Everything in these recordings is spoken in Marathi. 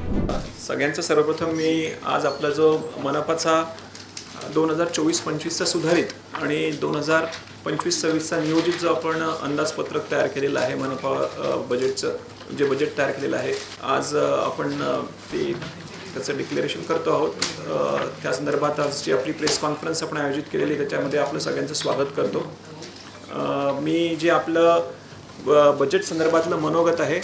सगळ्यांचं सर्वप्रथम मी आज आपला जो मनपाचा 2024-25चा सुधारित आणि 2025-26चा नियोजित जो आपण अंदाजपत्रक तयार केलेलं आहे मनपा बजेटचं जे बजेट तयार केलेलं आहे आज आपण ते त्याचं डिक्लेरेशन करतो आहोत। त्या संदर्भात आज जी आपली प्रेस कॉन्फरन्स आपण आयोजित केलेली आहे त्याच्यामध्ये आपलं सगळ्यांचं स्वागत करतो। मी जे आपलं बजेट संदर्भातलं मनोगत आहे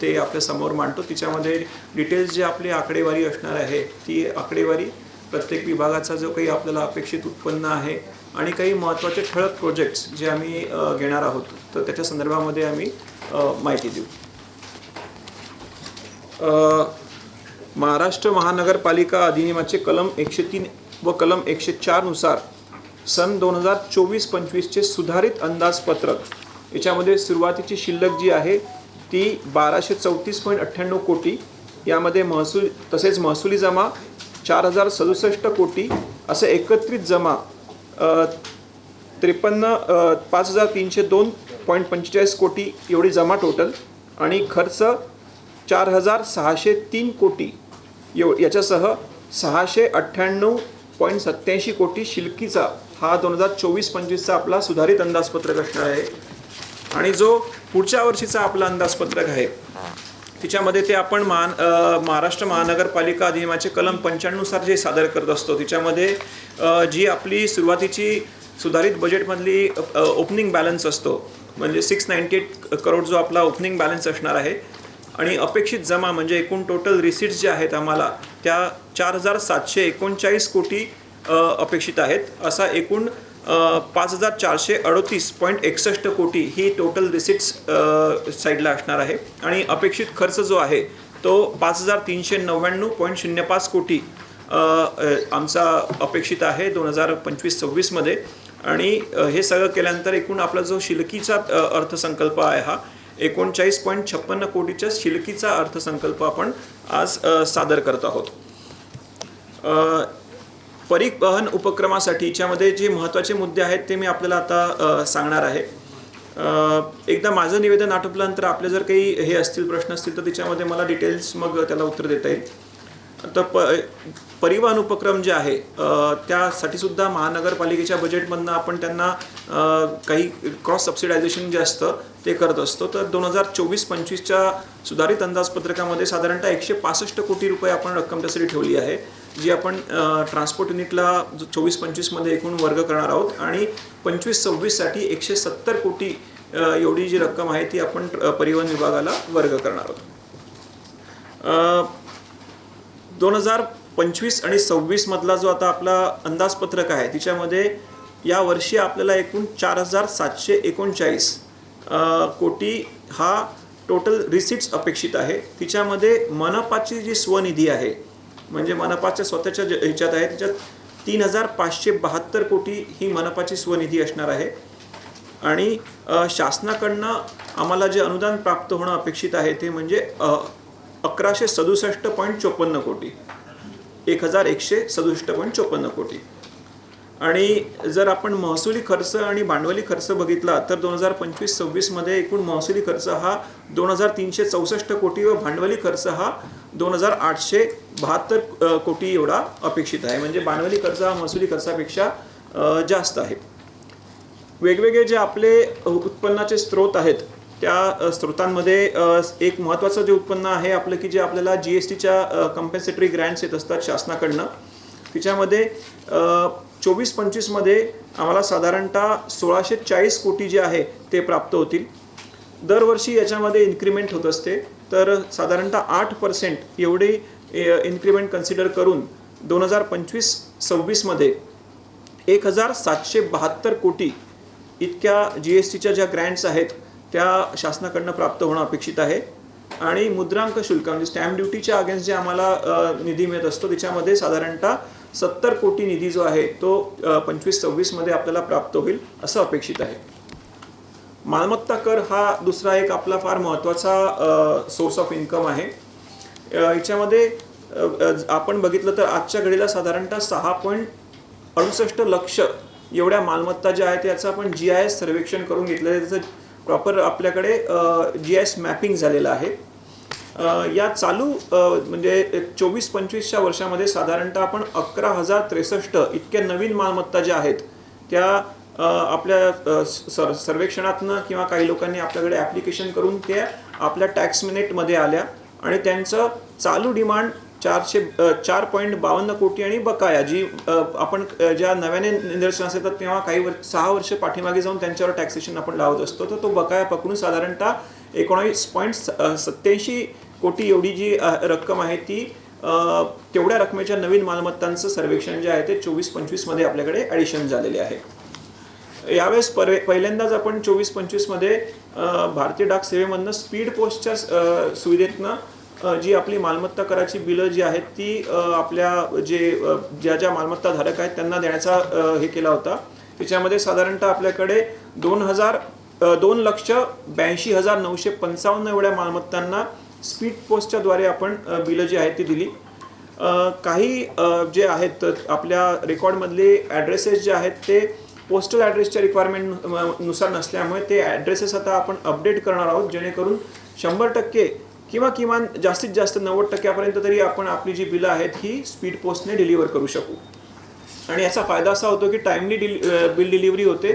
ते आपल्या समोर मांडतो। तिच्यामध्ये डिटेल्स जे आपली आकडेवारी असणार आहे ती आकडेवारी प्रत्येक विभागाचा जो काही आपल्याला अपेक्षित उत्पन्न आहे आणि काही महत्त्वाचे ठळक प्रोजेक्ट्स जे आम्ही घेणार आहोत तर त्याच्या संदर्भामध्ये आम्ही माहिती देऊ। महाराष्ट्र महानगरपालिका अधिनियमाचे कलम 103 व कलम 104 नुसार सन 2024-25चे सुधारित अंदाजपत्रक याच्यामध्ये सुरुवातीची शिल्लक जी आहे ती 1234.98 कोटी, यामध्ये महसूल तसेच महसुली जमा 4067 कोटी असं एकत्रित जमा 53,5302.45 कोटी एवढी जमा टोटल आणि खर्च 4603 कोटी याच्यासह 698.87 कोटी शिल्लकीचा हा 2024-25चा आपला सुधारित अंदाजपत्रक असणार आहे। आणि जो पुढच्या वर्षीचा आपला अंदाजपत्रक आहे तिच्यामध्ये ते आपण महाराष्ट्र महानगरपालिका अधिनियमाचे कलम 95 नुसार जे सादर करत असतो तिच्यामध्ये जी आपली सुरुवातीची सुधारित बजेटमधली ओपनिंग बॅलन्स असतो म्हणजे 698 करोड जो आपला ओपनिंग बॅलन्स असणार आहे आणि अपेक्षित जमा म्हणजे एकूण टोटल रिसीट्स जे आहेत आम्हाला त्या 4739 कोटी अपेक्षित आहेत। असा एकूण 5438.61 कोटी ही टोटल रिसीट्स साईडला असणार आहे आणि अपेक्षित खर्च जो आहे तो 5399.05 कोटी आमचा अपेक्षित आहे 2025-26 मध्ये। आणि हे सगळं केल्यानंतर एकूण आपला जो शिल्लकीचा अर्थसंकल्प आहे हा 39.56 कोटीच्या शिल्लकीचा अर्थसंकल्प आपण आज सादर करत आहोत। परिवहन उपक्रमासाठीच्यामध्ये जे महत्त्वाचे मुद्दे आहेत ते मी आपल्याला आता सांगणार आहे। एकदा माझं निवेदन आटोपल्यानंतर आपले जर काही हे असतील प्रश्न असतील तर त्याच्यामध्ये मला डिटेल्स मग त्याला उत्तर देता येईल। तर परिवहन उपक्रम जे आहे त्यासाठी सुद्धा महानगरपालिकेच्या बजेटमधनं आपण त्यांना काही क्रॉस सबसिडायझेशन जे असतं ते करत असतो। तर 2024-25च्या सुधारित अंदाजपत्रकामध्ये साधारणतः 165 कोटी रुपये आपण रक्कम त्यासाठी ठेवली आहे जी आपण ट्रान्सपोर्ट युनिटला 24-25 मध्ये एकूण वर्ग करणार आहोत आणि 25-26 साठी 170 कोटी एवढी जी रक्कम आहे ती आपण परिवहन विभागाला वर्ग करणार आहोत। 2025 आणि 26 मधला जो आता आपला अंदाजपत्रक आहे तिच्यामध्ये या वर्षी आपल्याला एकूण 4739 कोटी हा टोटल रिसीट्स अपेक्षित आहे। तिच्यामध्ये मनपाची जी स्वनिधी आहे म्हणजे मनपाच्या स्वतःच्या ह्याच्यात आहे त्याच्यात 3572 कोटी ही मनपाची स्वनिधी असणार आहे आणि शासनाकडनं आम्हाला जे अनुदान प्राप्त होणं अपेक्षित आहे ते म्हणजे 1167.54 कोटी 1167.54 कोटी। आणि जर आपण महसुली खर्च आणि भांडवली खर्च बघितला तर 2025-26 मध्ये एकूण महसुली खर्च हा 2364 कोटी व भांडवली खर्च हा 2872 कोटी एवढा अपेक्षित आहे म्हणजे भांडवली खर्च हा महसुली खर्चापेक्षा जास्त आहे। वेगवेगळे जे आपले उत्पन्नाचे स्रोत आहेत त्या स्रोतांमध्ये एक महत्त्वाचं जे उत्पन्न आहे आपलं की जे आपल्याला GSTच्या कंपेन्सेटरी ग्रँट्स येत असतात शासनाकडनं तिच्यामध्ये 24-25 मध्ये आम्हाला साधारणतः 1640 कोटी जे आहे ते प्राप्त होतील। दरवर्षी याच्यामध्ये इन्क्रीमेंट होत असते तर साधारणतः 8% एवढी इन्क्रीमेंट कन्सिडर करून 2025-26 मध्ये 1772 कोटी इतक्या GSTच्या ज्या ग्रँट्स आहेत त्या शासनाकडनं प्राप्त होणं अपेक्षित आहे। आणि मुद्रांक शुल्क म्हणजे स्टॅम्प ड्युटीच्या अगेन्स्ट जे आम्हाला निधी मिळत असतो त्याच्यामध्ये साधारणतः 70 कोटी निधी जो आहे तो 25-26 मध्ये आपल्याला प्राप्त होईल असं अपेक्षित आहे। मालमत्ता कर हा दुसरा एक आपला फार महत्त्वाचा सोर्स ऑफ इन्कम आहे। याच्यामध्ये आपण बघितलं तर आजच्या घडीला साधारणतः 6.68 लक्ष एवढ्या मालमत्ता ज्या आहेत त्याचं आपण GIS सर्वेक्षण करून घेतलं आहे। त्याचं प्रॉपर आपल्याकडे GIS मॅपिंग झालेलं आहे। या चालू म्हणजे 24-25च्या वर्षामध्ये साधारणतः आपण 11,063 इतक्या नवीन मालमत्ता ज्या आहेत त्या आपल्या सर्वेक्षणातनं किंवा काही लोकांनी आपल्याकडे ॲप्लिकेशन करून त्या आपल्या टॅक्स मिनिटमध्ये आल्या आणि त्यांचं चालू डिमांड 4.52 कोटी आणि बकाया जी आपण ज्या नव्याने निदर्शनास येतात तेव्हा काही 6 वर्ष पाठीमागे जाऊन त्यांच्यावर टॅक्सेशन आपण लावत असतो, तर तो बकाया पकडून साधारणतः 19.87 कोटी एवढी जी रक्कम आहे ती तेवढ्या रकमेच्या नवीन मालमत्तांचं सर्वेक्षण जे आहे ते 24-25मध्ये आपल्याकडे ॲडिशन झालेले आहे. यावेळेस पहिल्यांदाच आपण 24-25मध्ये भारतीय डाक सेवेमधनं स्पीड पोस्टच्या सुविधेतनं जी आपली मालमत्ता कराची बिलं जी आहेत ती आपल्या ज्या मालमत्ता धारक आहेत त्यांना देण्याचा हे केला होता. त्याच्यामध्ये साधारणतः आपल्याकडे 2,82,955 एवढ्या मालमत्तांना स्पीड पोस्टच्या द्वारे आपण बिलं जी आहेत ती दिली. काही जे आहेत आपल्या रेकॉर्डमधले ॲड्रेसेस जे आहेत ते पोस्टल ॲड्रेसच्या रिक्वायरमेंटनुसार नसल्यामुळे ते ॲड्रेसेस आता आपण अपडेट करणार आहोत, जेणेकरून 100% किंवा किमान जास्तीत जास्त 90% तरी आपण आपली जी बिलं आहेत ही स्पीड पोस्टने डिलिव्हर करू शकू. आणि याचा फायदा असा होतो की टाइमली बिल डिलिव्हरी होते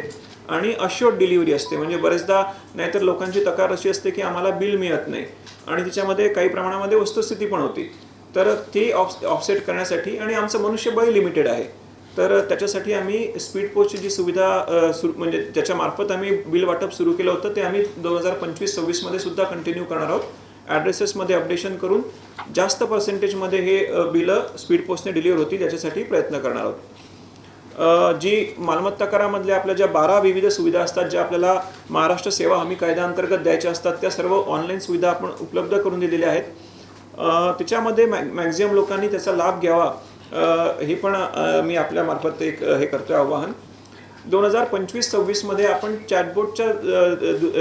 आणि अश्युअर्ड डिलिव्हरी असते. म्हणजे बरेचदा नाहीतर लोकांची तक्रार अशी असते की आम्हाला बिल मिळत नाही आणि त्याच्यामध्ये काही प्रमाणामध्ये वस्तुस्थिती पण होती. तर ती ऑफसेट करण्यासाठी आणि आमचं मनुष्यबळ लिमिटेड आहे, तर त्याच्यासाठी आम्ही स्पीड पोस्टची जी सुविधा म्हणजे ज्याच्यामार्फत आम्ही बिल वाटप सुरू केलं होतं ते आम्ही 2025-26मध्ये सुद्धा कंटिन्यू करणार आहोत. ॲड्रेसेसमध्ये अपडेशन करून जास्त पर्सेंटेजमध्ये हे बिलं स्पीड पोस्टने डिलिव्हर होतील याच्यासाठी प्रयत्न करणार आहोत. जी मालमत्ता करामधल्या आपल्या ज्या 12 विविध सुविधा असतात ज्या आपल्याला महाराष्ट्र सेवा हमी कायद्याअंतर्गत द्यायच्या असतात त्या सर्व ऑनलाईन सुविधा आपण उपलब्ध करून दिलेल्या आहेत. त्याच्यामध्ये मॅक्झिमम लोकांनी त्याचा लाभ घ्यावा हे पण मी आपल्यामार्फत एक हे करतोय आवाहन. 2025-26मध्ये आपण चॅटबोटच्या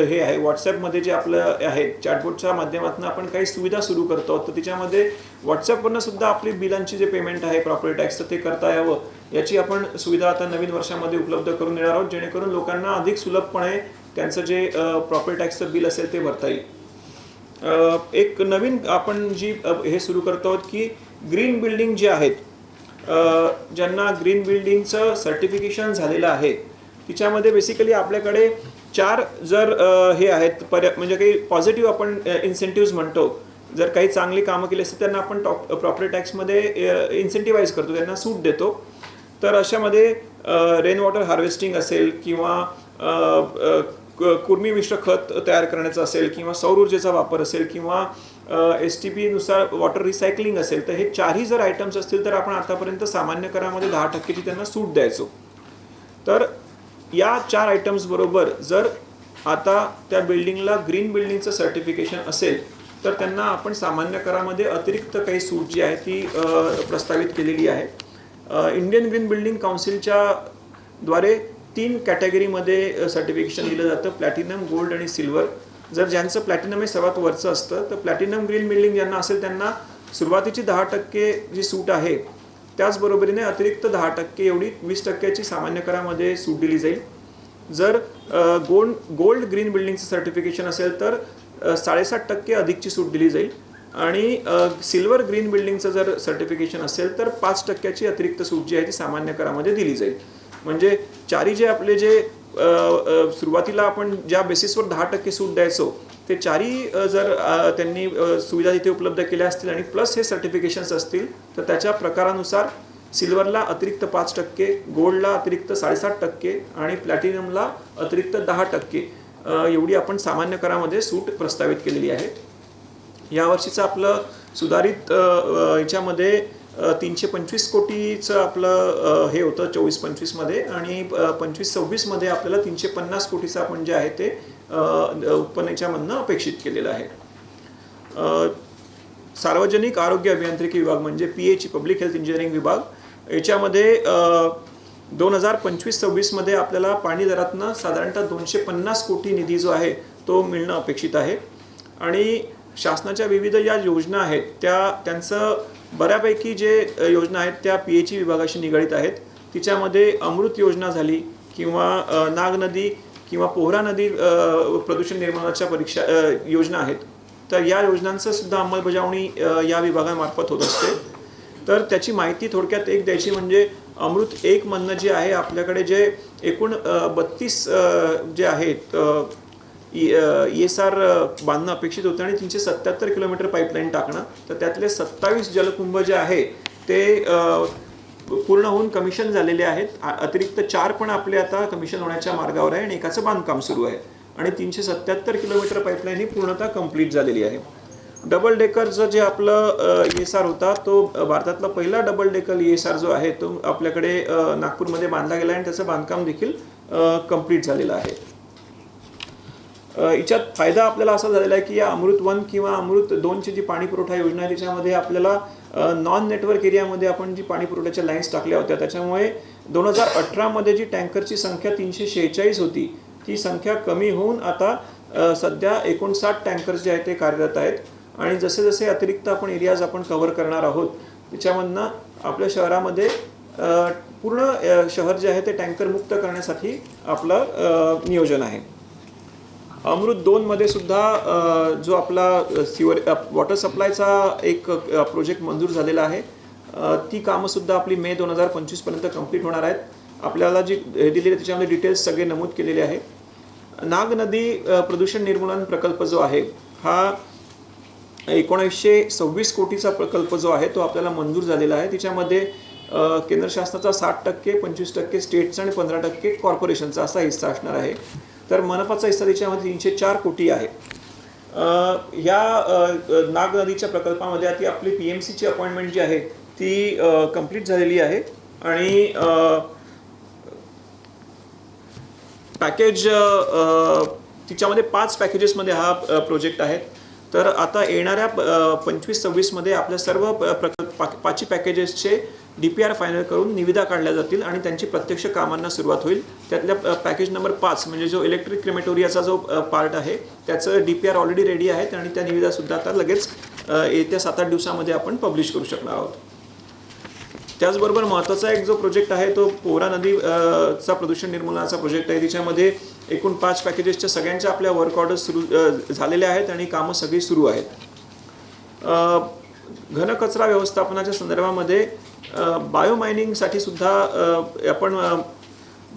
हे आहे व्हॉट्सॲपमध्ये जे आपलं आहे चॅटबोटच्या माध्यमातून आपण काही सुविधा सुरू करतो, तर त्याच्यामध्ये व्हॉट्सॲपवरनं सुद्धा आपली बिलांची जे पेमेंट आहे प्रॉपर्टी टॅक्सचं ते करता यावं याची आपण सुविधा आता नवीन वर्षामध्ये उपलब्ध करून देणार आहोत, जेणेकरून लोकांना अधिक सुलभपणे त्यांचं जे प्रॉपर्टी टॅक्सचं बिल असेल ते भरता येईल. एक नवीन आपण जी हे सुरू करतो आहोत की ग्रीन बिल्डिंग जे आहेत ज्यांना ग्रीन बिल्डिंगचं सर्टिफिकेशन झालेलं आहे तिच्यामध्ये बेसिकली आपल्याकडे 4 जर हे आहेत म्हणजे काही पॉझिटिव्ह आपण इन्सेंटिव्ज म्हणतो. जर काही चांगली कामं केली असतील त्यांना आपण प्रॉपर्टी टॅक्समध्ये इन्सेंटिवाइज करतो, त्यांना सूट देतो. तर अशामध्ये रेन वॉटर हार्वेस्टिंग असेल किंवा कुर्मी मिश्र खत तयार करण्याचं असेल किंवा सौर ऊर्जेचा वापर असेल किंवा STP नुसार वॉटर रिसायकलिंग असेल, तर हे 4ही जर आयटम्स असतील तर आपण आतापर्यंत सामान्य करामध्ये 10%ची त्यांना सूट द्यायचो. तर या 4 आयटम्स बरोबर जर आता त्या बिल्डिंगला ग्रीन बिल्डिंगचं सर्टिफिकेशन असेल तर त्यांना आपण सामान्य करामध्ये अतिरिक्त काही सूट जी आहे ती प्रस्तावित केलेली आहे. इंडियन ग्रीन बिल्डिंग काउन्सिलच्या द्वारे 3 कॅटेगरीमध्ये सर्टिफिकेशन दिलं जातं, प्लॅटिनम, गोल्ड आणि सिल्वर. जर ज्यांचं प्लॅटिनम हे सर्वात वरचं असतं तर प्लॅटिनम ग्रीन बिल्डिंग ज्यांना असेल त्यांना सुरुवातीची 10% जी सूट आहे त्याचबरोबरीने अतिरिक्त 10% एवढी 20%ची सामान्य करामध्ये सूट दिली जाईल. जर गोल्ड ग्रीन बिल्डिंगचं सर्टिफिकेशन असेल तर 7.5% अधिकची सूट दिली जाईल आणि सिल्वर ग्रीन बिल्डिंगचं जर सर्टिफिकेशन असेल तर 5%ची अतिरिक्त सूट जी आहे ती सामान्य करामध्ये दिली जाईल. म्हणजे 4ही जे आपले जे सुरुवातीला आपण ज्या बेसिसवर 10% सूट द्यायचो ते 4ही जर त्यांनी सुविधा तिथे उपलब्ध केल्या असतील आणि प्लस हे सर्टिफिकेशन्स असतील तर त्याच्या प्रकारानुसार सिल्वरला अतिरिक्त 5%, गोल्डला अतिरिक्त 7.5% आणि प्लॅटिनमला अतिरिक्त 10% एवढी आपण सामान्य करामध्ये सूट प्रस्तावित केलेली आहे. यावर्षीचं आपलं सुधारित याच्यामध्ये 325 कोटीचं आपलं हे होतं 24-25मध्ये आणि 25-26मध्ये आपल्याला 350 कोटीचं आपण जे आहे ते उत्पन्नाच्यामधनं अपेक्षित केलेलं आहे. सार्वजनिक आरोग्य अभियांत्रिकी विभाग म्हणजे PH पब्लिक हेल्थ इंजिनिअरिंग विभाग याच्यामध्ये 2025-26मध्ये आपल्याला पाणी दरातनं साधारणतः 250 कोटी निधी जो आहे तो मिळणं अपेक्षित आहे. आणि शासनाच्या विविध ज्या योजना आहेत त्यांचं बऱ्यापैकी जे योजना आहेत त्या PH विभागाशी निगडित आहेत. तिच्यामध्ये अमृत योजना झाली किंवा नाग नदी किंवा पोहरा नदी प्रदूषण निर्मूलनाच्या योजना आहेत, तर या योजनांचं सुद्धा अंमलबजावणी या विभागामार्फत होत असते. तर त्याची माहिती थोडक्यात एक द्यायची म्हणजे अमृत 1 मधनं जे आहे आपल्याकडे जे एकूण 32 जे आहेत ESR बांधणं अपेक्षित होतं आणि 377 किलोमीटर पाईपलाईन टाकणं. तर त्यातले 27 जलकुंभ जे आहे ते पूर्ण होऊन कमिशन झालेले आहेत. अतिरिक्त 4 पण आपले आता कमिशन होण्याच्या मार्गावर आहे आणि एकाचं बांधकाम सुरू आहे आणि 377 किलोमीटर पाईपलाईन ही पूर्णतः कंप्लीट झालेली आहे. डबल डेकरचं जे आपलं ESR होता तो भारतातला पहिला डबल डेकर ESR जो आहे तो आपल्याकडे नागपूरमध्ये बांधला गेला आणि त्याचं बांधकाम देखील कंप्लीट झालेलं आहे. याच्यात फायदा आपल्याला असा झालेला आहे की या अमृत 1 किंवा अमृत 2ची जी पाणी पुरवठा योजना आहे त्याच्यामध्ये आपल्याला नॉन नेटवर्क एरियामध्ये आपण जी पाणी पुरवठ्याच्या लाईन्स टाकल्या होत्या त्याच्यामुळे 2018 मध्ये जी टँकरची संख्या 346 होती ती संख्या कमी होऊन आता सध्या 59 टँकर्स जे आहेत ते कार्यरत आहेत आणि जसे जसे अतिरिक्त आपण एरियाज आपण कव्हर करणार आहोत त्याच्यामधनं आपल्या शहरामध्ये पूर्ण शहर जे आहे ते टँकर मुक्त करण्यासाठी आपलं नियोजन आहे. अमृत 2 मध्ये सुद्धा जो आपला वॉटर सप्लायचा एक प्रोजेक्ट मंजूर झालेला आहे ती कामंसुद्धा आपली मे 2025 पर्यंत कंप्लीट होणार आहेत. आपल्याला जी दिलेली त्याच्यामध्ये डिटेल्स सगळे नमूद केलेले आहे. नाग नदी प्रदूषण निर्मूलन प्रकल्प जो आहे हा 1926 कोटीचा प्रकल्प जो आहे तो आपल्याला मंजूर झालेला आहे. त्याच्यामध्ये केंद्र शासनाचा 60%, 25% स्टेटचा आणि 15% कॉर्पोरेशनचा असा हिस्सा असणार आहे. तर मनपाचा हिस्सा त्याच्यामध्ये 304 कोटी आहे. या नाग नदीच्या प्रकल्पामध्ये ती आपली PMCची अपॉइंटमेंट जी आहे ती कंप्लीट झालेली आहे आणि पॅकेज तिच्यामध्ये 5 पॅकेजेसमध्ये हा प्रोजेक्ट आहे. तर आता येणाऱ्या 25-26 मध्ये आपल्या सर्व 5 पॅकेजेसचे DPR फायनल करून निविदा काढल्या जातील आणि त्यांची प्रत्यक्ष कामांना सुरुवात होईल. त्यातल्या पॅकेज नंबर 5 म्हणजे जो इलेक्ट्रिक क्रेमेटोरियाचा जो पार्ट आहे त्याचं DPR ऑलरेडी रेडी आहेत आणि त्या निविदासुद्धा आता लगेच येत्या 7-8 दिवसामध्ये आपण पब्लिश करू शकणार आहोत. त्याचबरोबर महत्त्वाचा एक जो प्रोजेक्ट आहे तो पोहरा नदी चा प्रदूषण निर्मूलनाचा प्रोजेक्ट आहे. त्याच्यामध्ये एकूण 5 पॅकेजेसच्या सगळ्यांच्या आपल्या वर्क ऑर्डर्स सुरू झालेल्या आहेत आणि कामं सगळी सुरू आहेत. घनकचरा व्यवस्थापनाच्या संदर्भामध्ये बायोमायनिंगसाठी सुद्धा आपण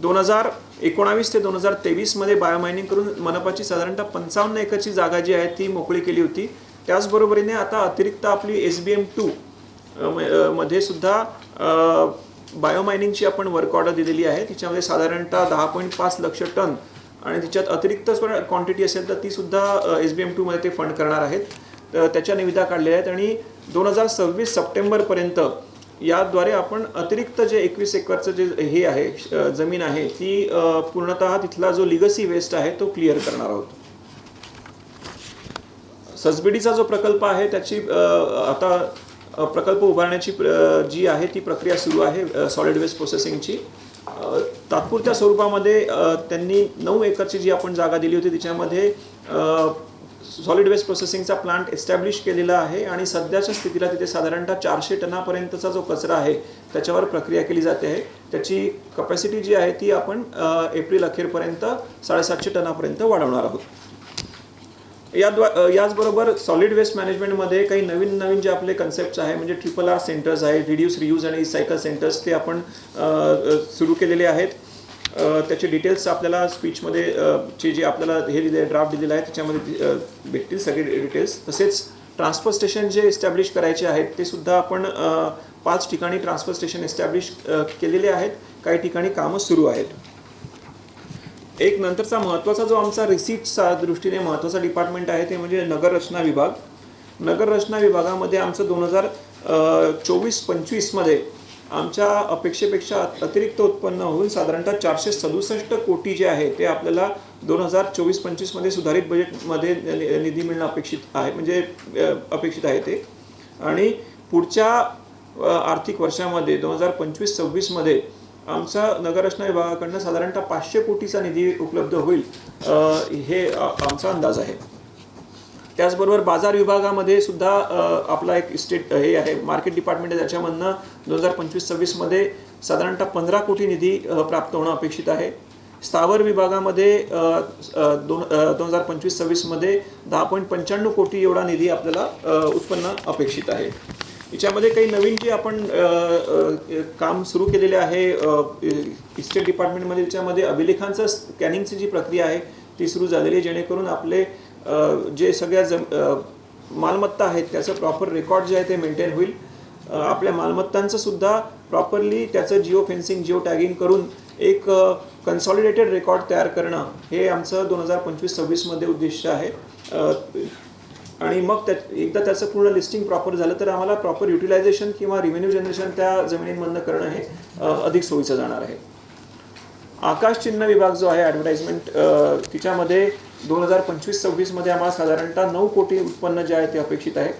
2019 ते 2023 मध्ये बायोमायनिंग करून मनपाची साधारणतः 55 एकरची जागा जी आहे ती मोकळी केली होती. त्याचबरोबरीने आता अतिरिक्त आपली SBM2 मध्ये सुद्धा बायोमायनिंगची आपण वर्क ऑर्डर दिलेली आहे. तिच्यामध्ये साधारणतः 10.5 लक्ष टन आणि तिच्यात अतिरिक्त क्वांटिटी असेल तर ती सुद्धा SBM2 मध्ये ते फंड करणार आहेत. त्याच्या निविदा काढलेल्या आहेत आणि 2026 सप्टेंबरपर्यंत याद्वारे आपण अतिरिक्त जे 21 एकरचं जे हे आहे जमीन आहे ती पूर्णतः तिथला जो लिगसी वेस्ट आहे तो क्लिअर करणार आहोत. ससबिडीचा जो प्रकल्प आहे त्याची आता प्रकल्प उभारण्याची जी आहे ती प्रक्रिया सुरू आहे सॉलिड वेस्ट प्रोसेसिंगची. तात्पुरत्या स्वरूपामध्ये त्यांनी 9 एकरची जी आपण जागा दिली होती त्याच्यामध्ये सॉलिड वेस्ट प्रोसेसिंगचा प्लांट एस्टॅब्लिश केलेला आहे आणि सध्याच्या स्थितीला तिथे साधारणतः 400 टनापर्यंतचा जो कचरा आहे त्याच्यावर प्रक्रिया केली जाते आहे. त्याची कपॅसिटी जी आहे ती आपण एप्रिल अखेरपर्यंत 750 टनापर्यंत वाढवणार आहोत. याचबरोबर सॉलिड वेस्ट मॅनेजमेंटमध्ये काही नवीन जे आपले कन्सेप्ट्स आहे म्हणजे RRR सेंटर्स आहे, रिड्यूस रियूज आणि रिसायकल सेंटर्स ते आपण सुरू केलेले आहेत. त्याचे डिटेल्स आपल्याला स्पीचमध्ये जे आपल्याला हे दिले ड्राफ्ट दिलेला आहे त्याच्यामध्ये भेटतील सगळे डिटेल्स. तसेच ट्रान्सफर स्टेशन जे एस्टॅब्लिश करायचे आहेत ते सुद्धा आपण 5 ठिकाणी ट्रान्सफर स्टेशन एस्टॅब्लिश केलेले आहेत. काही ठिकाणी कामं सुरू आहेत. एक नंतरचा महत्त्वाचा जो आमचा रिसीट्सचा दृष्टीने महत्त्वाचा डिपार्टमेंट आहे ते म्हणजे नगररचना विभाग. नगररचना विभागामध्ये आमचं 2024-25 मध्ये आमच्या अपेक्षेपेक्षा अतिरिक्त उत्पन्न होऊन साधारणतः 467 कोटी जे आहे ते आपल्याला 2024-25 मध्ये सुधारित बजेटमध्ये निधी मिळणं अपेक्षित आहे म्हणजे अपेक्षित आहे ते. आणि पुढच्या आर्थिक वर्षामध्ये 2025-26 मध्ये आमचा नगररचना विभागाकडनं साधारणतः 500 कोटीचा निधी उपलब्ध होईल हे आमचा अंदाज आहे. त्याचबरोबर बाजार विभागामध्ये सुद्धा आपला एक स्टेट हे आहे मार्केट डिपार्टमेंट आहे त्याच्यामधनं 2025-26 मध्ये साधारणतः 15 कोटी निधी प्राप्त होणं अपेक्षित आहे. स्थावर विभागामध्ये 2025-26मध्ये 10.95 कोटी एवढा निधी आपल्याला उत्पन्न अपेक्षित आहे. याच्यामध्ये काही नवीन जे आपण काम सुरू केलेले आहे इस्टेट डिपार्टमेंटमध्ये, त्याच्यामध्ये अभिलेखांचं स्कॅनिंगची जी प्रक्रिया आहे ती सुरू झालेली आहे, जेणेकरून आपले जे सगळ्या मालमत्ता आहेत त्याचं प्रॉपर रेकॉर्ड जे आहे ते मेंटेन होईल. आपल्या मालमत्तांचं सुद्धा प्रॉपरली त्याचं जिओ फेन्सिंग, जिओ टॅगिंग करून एक कन्सॉलिडेटेड रेकॉर्ड तयार करणं हे आमचं 2025-26मध्ये उद्दिष्ट आहे. आणि मग एकदा त्याचं पूर्ण लिस्टिंग प्रॉपर झालं तर आम्हाला प्रॉपर युटिलायझेशन किंवा रिव्हेन्यू जनरेशन त्या जमिनींमधनं करणं हे अधिक सोयीचं जाणार आहे. आकाश चिन्ह विभाग जो आहे ॲडव्हर्टाइजमेंट, तिच्यामध्ये 2025-26मध्ये आम्हाला साधारणतः 9 कोटी उत्पन्न जे आहे ते अपेक्षित आहे.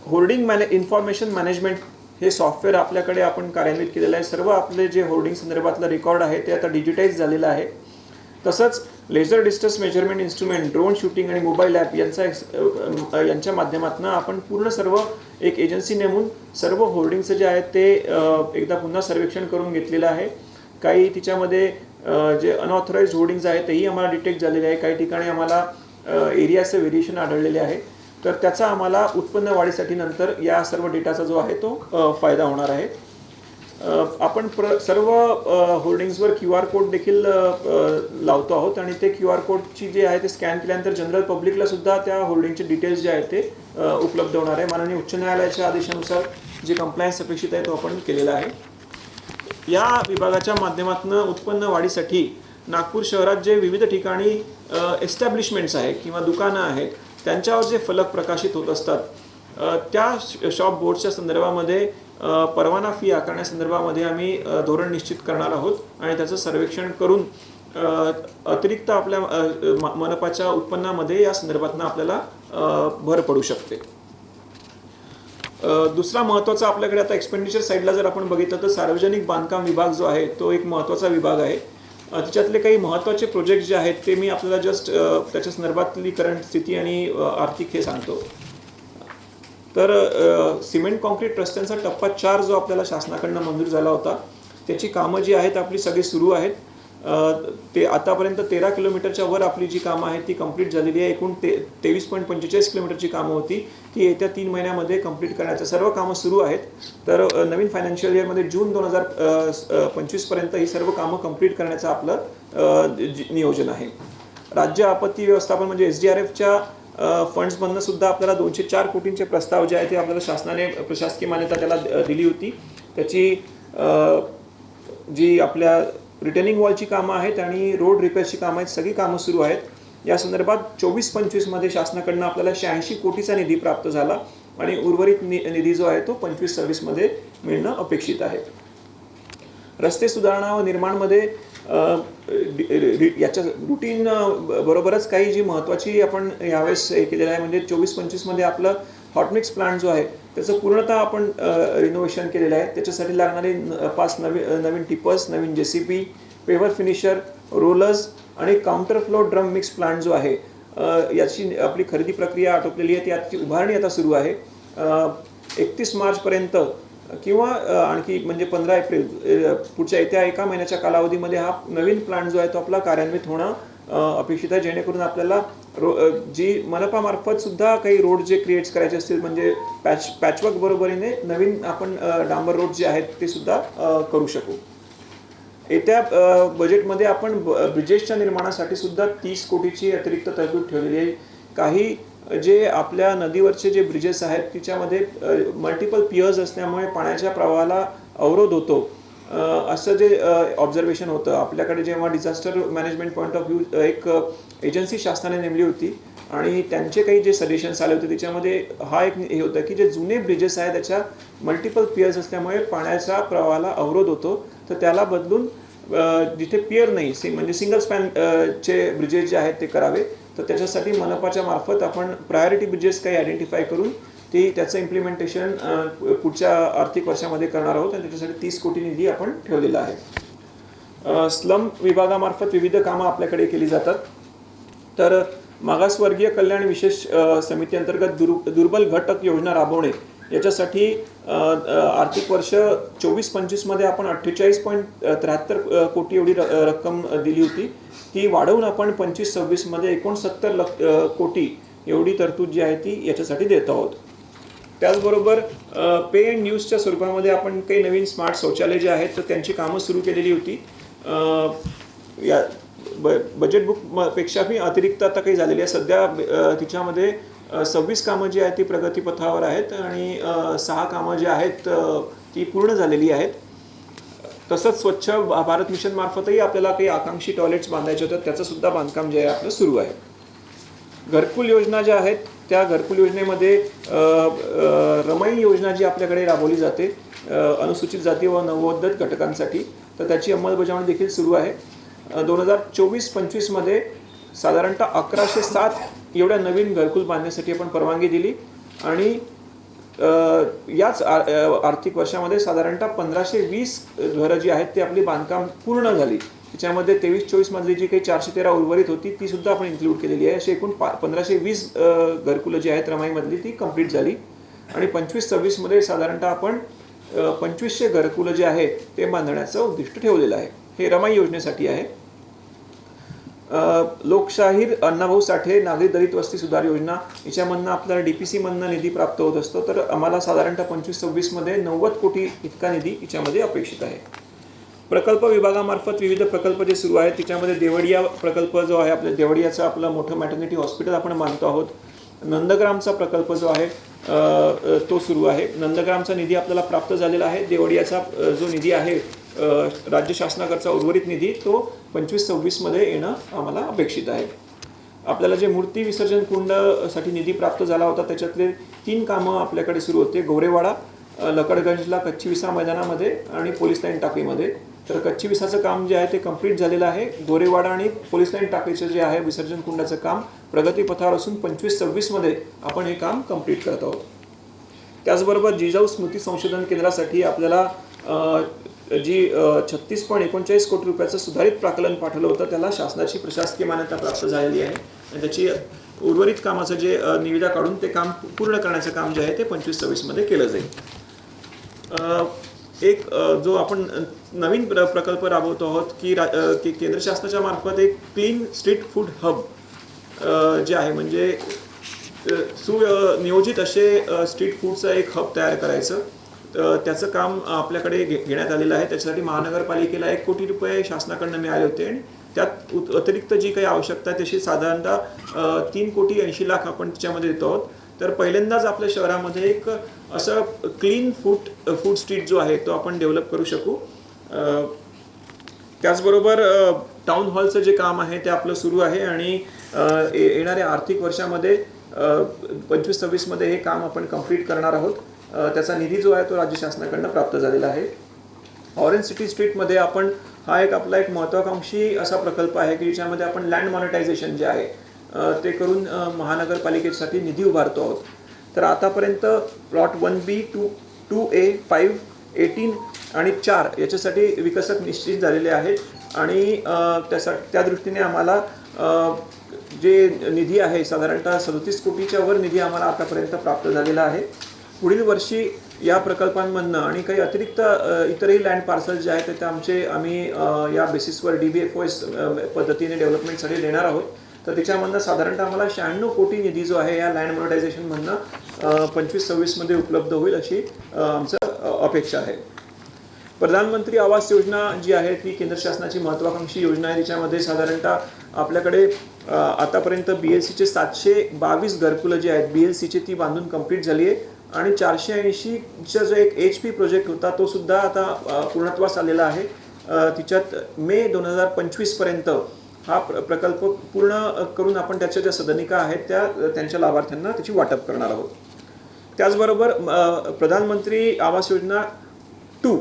होर्डिंग इन्फॉर्मेशन मॅनेजमेंट हे सॉफ्टवेअर आपल्याकडे आपण कार्यान्वित केलेलं आहे. सर्व आपले जे होर्डिंग संदर्भातलं रेकॉर्ड आहे ते आता डिजिटाईज झालेलं आहे. तसंच laser distance measurement instrument, drone shooting आणि मोबाईल ॲप यांच्या माध्यमातून आपण पूर्ण सर्व एक एजन्सी नेमून सर्व होर्डिंगचं जे आहे ते एकदा पुन्हा सर्वेक्षण करून घेतलेलं आहे. काही तिच्यामध्ये जे अनऑथराइज्ड होर्डिंग्स आहेत तेही आम्हाला डिटेक्ट झालेले आहे. काही ठिकाणी आम्हाला एरियाचं व्हेरिएशन आढळलेले आहे. तर त्याचा आम्हाला उत्पन्न वाढीसाठी नंतर या सर्व डेटाचा जो आहे तो फायदा होणार आहे. आपण सर्व होर्डिंग्सवर QR कोड देखील लावतो आहोत आणि ते QR कोडची जे आहे ते स्कॅन केल्यानंतर जनरल पब्लिकला सुद्धा त्या होर्डिंगचे डिटेल्स जे आहेत ते उपलब्ध होणार आहे. माननीय उच्च न्यायालयाच्या आदेशानुसार जे कंप्लायन्स अपेक्षित आहे तो आपण केलेला आहे. या विभागाच्या माध्यमातून उत्पन्न वाढीसाठी नागपूर शहरात जे विविध ठिकाणी एस्टॅब्लिशमेंट्स आहेत किंवा दुकानं आहेत त्यांच्यावर जे फलक प्रकाशित होत असतात त्या शॉप बोर्डच्या संदर्भामध्ये परवाना फी आकारण्यासंदर्भामध्ये आम्ही धोरण निश्चित करणार आहोत आणि त्याचं सर्वेक्षण करून अतिरिक्त आपल्या मनपाच्या उत्पन्नामध्ये या संदर्भातनं आपल्याला भर पडू शकते. दुसरा महत्त्वाचा आपल्याकडे आता एक्सपेंडिचर साईडला जर आपण बघितलं तर सार्वजनिक बांधकाम विभाग जो आहे तो एक महत्त्वाचा विभाग आहे. त्याच्यातले काही महत्त्वाचे प्रोजेक्ट जे आहेत ते मी आपल्याला जस्ट त्याच्या संदर्भातली करंट स्थिती आणि आर्थिक हे सांगतो. तर सिमेंट कॉन्क्रीट रस्त्यांचा टप्पा 4 जो आपल्याला शासनाकडनं मंजूर झाला होता त्याची कामं जी आहेत आपली सगळी सुरू आहेत. ते आतापर्यंत 13 किलोमीटरच्या वर आपली जी कामं आहेत ती कंप्लीट झालेली आहे. एकूण 23.45 किलोमीटरची कामं होती ती येत्या 3 महिन्यामध्ये कंप्लीट करण्याचं सर्व कामं सुरू आहेत. तर नवीन फायनान्शियल इयरमध्ये जून 2025पर्यंत ही सर्व कामं कंप्लीट करण्याचं आपलं नियोजन आहे. राज्य आपत्ती व्यवस्थापन म्हणजे SDRFच्या फंड्समधनं सुद्धा आपल्याला 204 कोटींचे प्रस्ताव जे आहे ते आपल्याला शासनाने प्रशासकीय मान्यता त्याला दिली होती. त्याची जी आपल्या रिटर्निंग वॉलची कामं आहेत आणि रोड रिपेअर्सची कामं आहेत सगळी कामं सुरू आहेत. या संदर्भात 24-25मध्ये शासनाकडनं आपल्याला 86 कोटीचा निधी प्राप्त झाला आणि उर्वरित निधी जो आहे तो 25-26मध्ये मिळणं अपेक्षित आहे. रस्ते सुधारणा व निर्माणमध्ये याच्या रुटीन बरोबरच काही जी महत्त्वाची आपण यावेळेस हे केलेलं आहे म्हणजे 24-25मध्ये आपलं हॉटमिक्स प्लांट जो आहे त्याचं पूर्णतः आपण रिनोव्हेशन केलेलं आहे. त्याच्यासाठी लागणारे 5 नवीन टिपर्स, नवीन JCB, पेवर फिनिशर, रोलर्स आणि counter flow drum mix plant जो आहे याची आपली खरेदी प्रक्रिया आटोपलेली आहे. त्याची उभारणी आता सुरू आहे. 31 मार्चपर्यंत किंवा आणखी म्हणजे 15 एप्रिल पुढच्या येत्या एका महिन्याच्या कालावधीमध्ये हा नवीन प्लांट जो आहे तो आपला कार्यान्वित होणं अपेक्षित आहे. जेणेकरून आपल्याला जी मनपामार्फत सुद्धा काही रोड जे क्रिएट्स करायचे असतील म्हणजे पॅचवर्क बरोबरीने नवीन आपण डांबर रोड जे आहेत ते सुद्धा करू शकू. येत्या बजेटमध्ये आपण ब्रिजेसच्या निर्माणासाठी सुद्धा 30 कोटीची अतिरिक्त तरतूद ठेवलेली आहे. काही जे आपल्या नदीवरचे जे ब्रिजेस आहेत तिच्यामध्ये मल्टिपल पियर्स असल्यामुळे पाण्याच्या प्रवाहाला अवरोध होतो असं जे ऑब्झर्वेशन होतं. आपल्याकडे जेव्हा disaster management point of view एक एजन्सी शासनाने नेमली होती आणि त्यांचे काही जे सजेशन्स आले होते त्याच्यामध्ये हा एक हे होतं की जे जुने ब्रिजेस आहेत त्याच्या मल्टिपल पियर्स असल्यामुळे पाण्याच्या प्रवाहाला अवरोध होतो. तर त्याला बदलून जिथे पियर नाही म्हणजे सिंगल स्पॅन चे ब्रिजेस जे आहेत ते करावे. तर त्याच्यासाठी मनपाच्या मार्फत आपण प्रायोरिटी ब्रिजेस काही आयडेंटिफाय करून त्याचं इम्प्लिमेंटेशन पुढच्या आर्थिक वर्षामध्ये करणार आहोत आणि त्याच्यासाठी 30 कोटी निधी आपण ठेवलेला आहे. स्लम विभागामार्फत विविध कामं आपल्याकडे केली जातात. तर मागासवर्गीय कल्याण विशेष समिती अंतर्गत दुर्बल घटक योजना राबवणे याच्यासाठी आर्थिक वर्ष 24-25मध्ये आपण 48.73 कोटी एवढी रक्कम दिली होती. ती वाढवून आपण 25-26मध्ये 69 कोटी एवढी तरतूद जी आहे ती याच्यासाठी देत आहोत. त्याचबरोबर पे अँड न्यूजच्या स्वरूपामध्ये आपण काही नवीन स्मार्ट शौचालय जे आहेत तर त्यांची कामं सुरू केलेली होती. या बजेट बुकपेक्षाही अतिरिक्त आता काही झालेली आहे. सध्या तिच्यामध्ये 26 कामं जी आहेत ती प्रगतीपथावर आहेत आणि 6 कामं जी आहेत ती पूर्ण झालेली आहेत. तसंच स्वच्छ भारत मिशन मार्फतही आपल्याला काही आकांक्षी टॉयलेट्स बांधायचे होते, त्याचं सुद्धा बांधकाम जे आहे आपलं सुरू आहे. घरकुल योजना ज्या आहेत त्या घरकुल योजनेमध्ये रमाई योजना जी आपल्याकडे राबवली जाते अनुसूचित जाती व नवोदित घटकांसाठी, तर त्याची अंमलबजावणी देखील सुरू आहे. 2024-25मध्ये साधारणतः 1107 एवढ्या नवीन घरकुल बांधण्यासाठी आपण परवानगी दिली आणि याच आर्थिक वर्षामध्ये साधारणतः 1520 घरं जी आहेत ती आपली बांधकाम पूर्ण झाली. त्याच्यामध्ये 23-24 मधली जी काही 413 उर्वरित होती ती सुद्धा आपण इन्क्लूड केलेली आहे. अशी एकूण 1520 घरकुलं जी आहेत रमाईमधली ती कंप्लीट झाली आणि 25-26मध्ये साधारणतः आपण 2500 घरकुलं जे आहे ते बांधण्याचं उद्दिष्ट ठेवलेलं आहे. हे रमाई योजनेसाठी आहे. लोकशाहीर अण्णाभाऊ साठे नागरी दलित वस्ती सुधार योजना याच्यामधनं आपल्याला DPC मधनं निधी प्राप्त होत असतो, तर आम्हाला साधारणतः 25-26मध्ये 90 कोटी इतका निधी याच्यामध्ये अपेक्षित आहे. प्रकल्प विभागामार्फत विविध प्रकल्प जे सुरू आहेत त्याच्यामध्ये देवडिया प्रकल्प जो आहे आपल्या देवडियाचं आपलं मोठं मॅटर्निटी हॉस्पिटल आपण बांधतो आहोत. नंदग्रामचा प्रकल्प जो आहे तो सुरू आहे. नंदग्रामचा निधी आपल्याला प्राप्त झालेला आहे. देवडियाचा जो निधी आहे राज्य शासनाकडचा उर्वरित निधी तो 25-26मध्ये येणं आम्हाला अपेक्षित आहे. आपल्याला जे मूर्ती विसर्जन कुंडसाठी निधी प्राप्त झाला होता त्याच्यातले 3 कामं आपल्याकडे सुरू होते. गोरेवाडा, लकडगंजला कच्ची विसा मैदानामध्ये आणि पोलीस लाईन टाकळीमध्ये. तर कच्ची विसाचं काम जे आहे ते कंप्लीट झालेलं आहे. गोरेवाडा आणि पोलीस लाईन टाकळीचं जे आहे विसर्जन कुंडाचं काम प्रगतीपथावर असून 25-26मध्ये आपण हे काम कंप्लीट करत आहोत. त्याचबरोबर जिजाऊ स्मृती संशोधन केंद्रासाठी आपल्याला जी 36.39 कोटी रुपयाचं सुधारित प्राकलन पाठवलं होतं त्याला शासनाची प्रशासकीय मान्यता प्राप्त झालेली आहे आणि त्याची उर्वरित कामाचं जे निविदा काढून ते काम पूर्ण करण्याचं काम जे आहे ते 25-26मध्ये केलं जाईल. एक जो आपण नवीन प्रकल्प राबवतो आहोत की केंद्र शासनाच्या मार्फत एक क्लीन स्ट्रीट फूड हब जे आहे म्हणजे सुनियोजित असे स्ट्रीट फूडचं एक हब तयार करायचं, त्याचं काम आपल्याकडे घेण्यात आलेलं आहे. त्याच्यासाठी महानगरपालिकेला 1 कोटी रुपये शासनाकडनं मिळाले होते आणि त्यात अतिरिक्त जी काही आवश्यकता आहे तशी साधारणतः 3,80,00,000 आपण त्याच्यामध्ये देतो आहोत. तर पहिल्यांदाच आपल्या शहरामध्ये एक असं क्लीन फूड स्ट्रीट जो आहे तो आपण डेव्हलप करू शकू. त्याचबरोबर टाउन हॉलचं जे काम आहे ते आपलं सुरू आहे आणि येणाऱ्या आर्थिक वर्षामध्ये 25-26मध्ये हे काम आपण कंप्लीट करणार आहोत. त्याचा निधी जो आहे तो राज्य शासनाकडनं प्राप्त झालेला आहे. ऑरेंज सिटी स्ट्रीटमध्ये आपण हा आपला एक महत्त्वाकांक्षी असा प्रकल्प आहे की ज्याच्यामध्ये आपण लँड मॉनिटायझेशन जे आहे ते करून महानगरपालिकेसाठी निधी उभारतो आहोत. तर आतापर्यंत प्लॉट 1B, 2A, 5, 18 आणि 4 याच्यासाठी विकसक निश्चित झालेले आहेत आणि त्या दृष्टीने आम्हाला जे निधी आहे साधारणतः 37 कोटीच्या वर निधी आम्हाला आतापर्यंत प्राप्त झालेला आहे. पुढील वर्षी या प्रकल्पांमधनं आणि काही अतिरिक्त इतरही लँड पार्सल जे आहेत ते आम्ही या बेसिसवर DBFOS पद्धतीने डेव्हलपमेंटसाठी देणार आहोत. तर त्याच्यामधनं साधारणतः आम्हाला 96 कोटी निधी जो आहे या लँड मॉनिटायझेशनमधनं 25-26मध्ये उपलब्ध होईल अशी आमचं अपेक्षा आहे. प्रधानमंत्री आवास योजना जी आहे ती केंद्र शासनाची महत्त्वाकांक्षी योजना आहे. त्याच्यामध्ये साधारणतः आपल्याकडे आतापर्यंत BLCचे 722 घरकुलं जी आहेत BLCची ती बांधून कंप्लीट झाली आहे आणि 480चा जो एक HP प्रोजेक्ट होता तो सुद्धा आता पूर्णत्वास आलेला आहे. तिच्यात मे 2025पर्यंत हा प्रकल्प पूर्ण करून आपण त्याच्या ज्या सदनिका आहेत त्यांच्या लाभार्थ्यांना त्याची वाटप करणार आहोत. त्याचबरोबर प्रधानमंत्री आवास योजना 2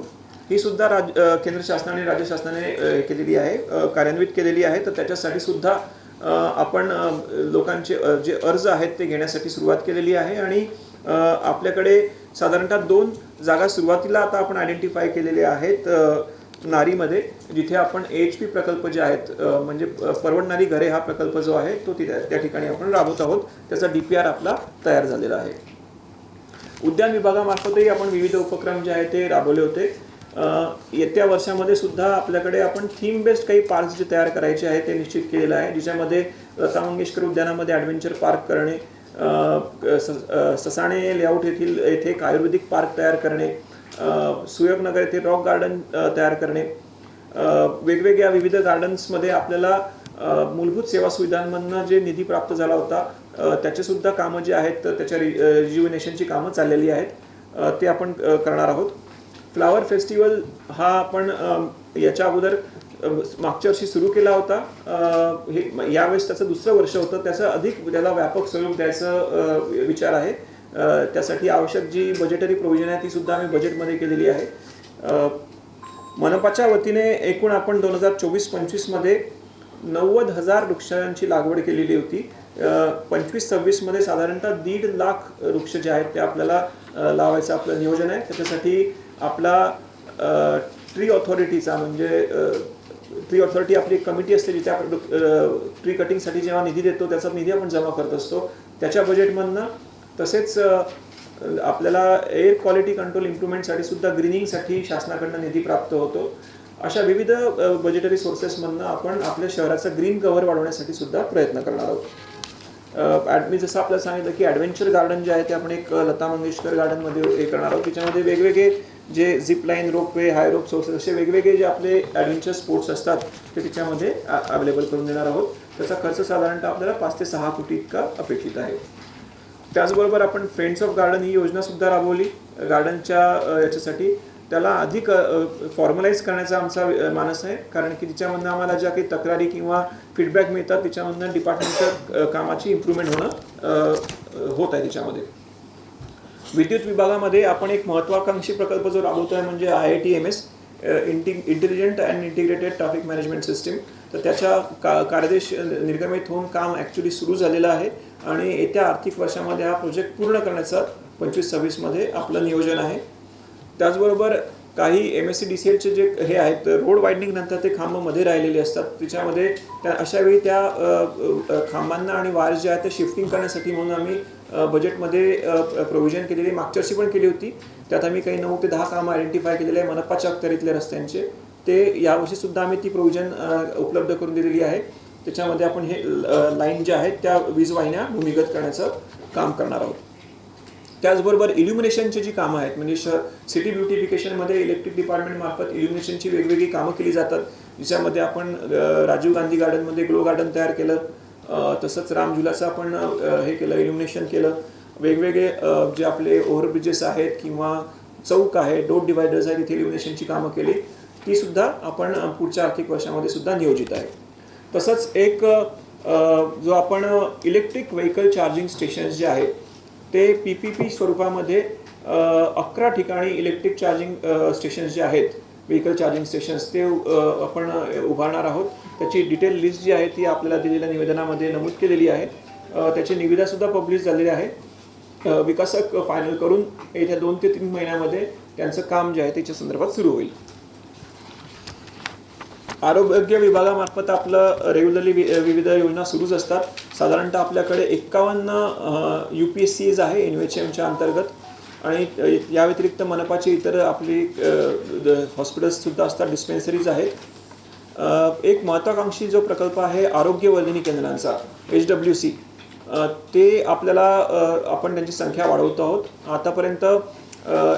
ही सुद्धा केंद्र शासनाने राज्य शासनाने केलेली आहे, कार्यान्वित केलेली आहे. तर त्याच्यासाठी सुद्धा आपण लोकांचे जे अर्ज आहेत ते घेण्यासाठी सुरुवात केलेली आहे आणि आपल्याकडे साधारणतः 2 जागा सुरुवातीला आता आपण आयडेंटिफाय केलेल्या आहेत नारीमध्ये, जिथे आपण HP प्रकल्प जे आहेत म्हणजे परवडणारी घरे हा प्रकल्प जो आहे तो त्या ठिकाणी आपण राबवत आहोत. त्याचा DPR आपला तयार झालेला आहे. उद्यान विभागामार्फतही आपण विविध उपक्रम जे आहेत ते राबवले होते. येत्या वर्षामध्ये सुद्धा आपल्याकडे आपण थीम बेस्ड काही पार्क्स जे तयार करायचे आहेत ते निश्चित केलेलं आहे, ज्याच्यामध्ये लता मंगेशकर उद्यानामध्ये ॲडव्हेंचर पार्क करणे, ससाणे लेआउट येथे एक आयुर्वेदिक पार्क तयार करणे, सुयोगनगर येथे रॉक गार्डन तयार करणे, वेगवेगळ्या विविध गार्डन्समध्ये आपल्याला मूलभूत सेवा सुविधांमधनं जे निधी प्राप्त झाला होता त्याचेसुद्धा कामं जे आहेत त्याच्या रिज्युव्हिनेशनची कामं चाललेली आहेत, ते आपण करणार आहोत. फ्लावर फेस्टिवल हा आपण याच्या अगोदर मागच्या वर्षी सुरू केला होता. हे यावेळेस त्याचं दुसरं वर्ष होतं. त्याचं अधिक त्याला व्यापक स्वरूप द्यायचं विचार आहे. त्यासाठी आवश्यक जी बजेटरी प्रोव्हिजन आहे ती सुद्धा आम्ही बजेटमध्ये केलेली आहे. मनपाच्या वतीने एकूण आपण 2024-25 मध्ये 90,000 वृक्षांची लागवड केलेली होती. 25-26 मध्ये साधारणतः 1.5 लाख वृक्ष जे आहेत ते आपल्याला लावायचं आपलं नियोजन आहे. त्याच्यासाठी आपला ट्री ऑथॉरिटीचा म्हणजे ट्री ऑथॉरिटी आपली एक कमिटी असते जिथे आपण ट्री कटिंगसाठी जेव्हा निधी देतो त्याचा निधी आपण जमा करत असतो त्याच्या बजेटमधनं. तसेच आपल्याला एअर क्वालिटी कंट्रोल इम्प्रूव्हमेंटसाठी सुद्धा ग्रीनिंगसाठी शासनाकडनं निधी प्राप्त होतो. अशा विविध बजेटरी सोर्सेसमधनं आपण आपल्या शहराचं ग्रीन कव्हर वाढवण्यासाठी सुद्धा प्रयत्न करणार आहोत. मी जसं आपल्याला सांगितलं की ॲडव्हेंचर गार्डन जे आहे ते आपण एक लता मंगेशकर गार्डनमध्ये हे करणार आहोत. त्याच्यामध्ये वेगवेगळे जे झिप लाईन, रोपवे, हाय रोप सोर्सेस असे वेगवेगळे जे आपले ॲडव्हेंचर स्पोर्ट्स असतात ते त्याच्यामध्ये अवेलेबल करून देणार आहोत. त्याचा खर्च साधारणतः आपल्याला 5 ते 6 कोटी इतका अपेक्षित आहे. त्याचबरोबर आपण फ्रेंड्स ऑफ गार्डन ही योजनासुद्धा राबवली गार्डनच्या याच्यासाठी. त्याला अधिक फॉर्मलाईज करण्याचा आमचा मानस आहे, कारण की तिच्यामधनं आम्हाला ज्या काही तक्रारी किंवा फीडबॅक मिळतात त्याच्यामधनं डिपार्टमेंटच्या कामाची इम्प्रूव्हमेंट होत आहे. त्याच्यामध्ये विद्युत विभागामध्ये आपण एक महत्त्वाकांक्षी प्रकल्प जो राबवतो आहे म्हणजे IITMS intelligent and integrated traffic management system. तर त्याच्या कार्यदेश निर्गमित होऊन काम ॲक्च्युली सुरू झालेलं आहे आणि येत्या आर्थिक वर्षामध्ये हा प्रोजेक्ट पूर्ण करण्याचं 25-26 मध्ये आपलं नियोजन आहे. त्याचबरोबर काही MSCDCLचे जे हे आहेत रोड वायडनिंग नंतर ते खांब मध्ये राहिलेले असतात, त्याच्यामध्ये अशावेळी त्या खांबांना आणि वायर्स जे आहेत ते शिफ्टिंग करण्यासाठी म्हणून आम्ही बजेटमध्ये प्रोव्हिजन केलेली मागच्या वर्षी पण केली होती. त्यात आम्ही काही 9 ते 10 कामं आयडेंटिफाय केलेले आहे मनपाच्या अखत्यारीतल्या रस्त्यांचे. ते यावर्षीसुद्धा आम्ही ती प्रोव्हिजन उपलब्ध करून दिलेली आहे. त्याच्यामध्ये आपण हे लाईन ज्या आहेत त्या वीज वाहिन्या भूमिगत करण्याचं काम करणार आहोत. त्याचबरोबर इल्युमिनेशनची जी कामं आहेत म्हणजे सिटी ब्युटिफिकेशनमध्ये इलेक्ट्रिक डिपार्टमेंटमार्फत इल्युमिनेशनची वेगवेगळी कामं केली जातात, ज्याच्यामध्ये आपण राजीव गांधी गार्डनमध्ये ग्लो गार्डन तयार केलं, तसंच रामझुलाचं आपण हे केलं, इल्युमिनेशन केलं. वेगवेगळे जे आपले ओव्हरब्रिजेस आहेत किंवा चौक आहे, डोट डिवायडर्स आहेत, तिथे इल्युमिनेशनची कामं केली, ती सुद्धा आपण पुढच्या आर्थिक वर्षामध्ये सुद्धा नियोजित आहे. तसंच एक जो आपण इलेक्ट्रिक व्हेकल चार्जिंग स्टेशन्स जे आहेत ते PPP स्वरूपामध्ये 11 ठिकाणी इलेक्ट्रिक चार्जिंग स्टेशन्स जे आहेत व्हेकल चार्जिंग स्टेशन्स ते आपण उभारणार आहोत. त्याची डिटेल लिस्ट जी आहे ती आपल्याला दिलेल्या निवेदनामध्ये नमूद केलेली आहे. त्याची निविदासुद्धा पब्लिश झालेली आहे. विकासक फायनल करून येत्या 2 ते 3 महिन्यामध्ये त्यांचं काम जे आहे त्याच्या संदर्भात सुरू होईल. आरोग्य विभागामार्फत आपलं रेग्युलरली विविध योजना सुरूच असतात. साधारणतः आपल्याकडे 51 UPSCs आहे NUHMच्या अंतर्गत आणि या व्यतिरिक्त मनपाची इतर आपली हॉस्पिटल्ससुद्धा असतात, डिस्पेन्सरीज आहेत. एक महत्त्वाकांक्षी जो प्रकल्प आहे आरोग्यवर्धिनी केंद्रांचा HWC, ते आपल्याला आपण त्यांची संख्या वाढवतो आहोत. आतापर्यंत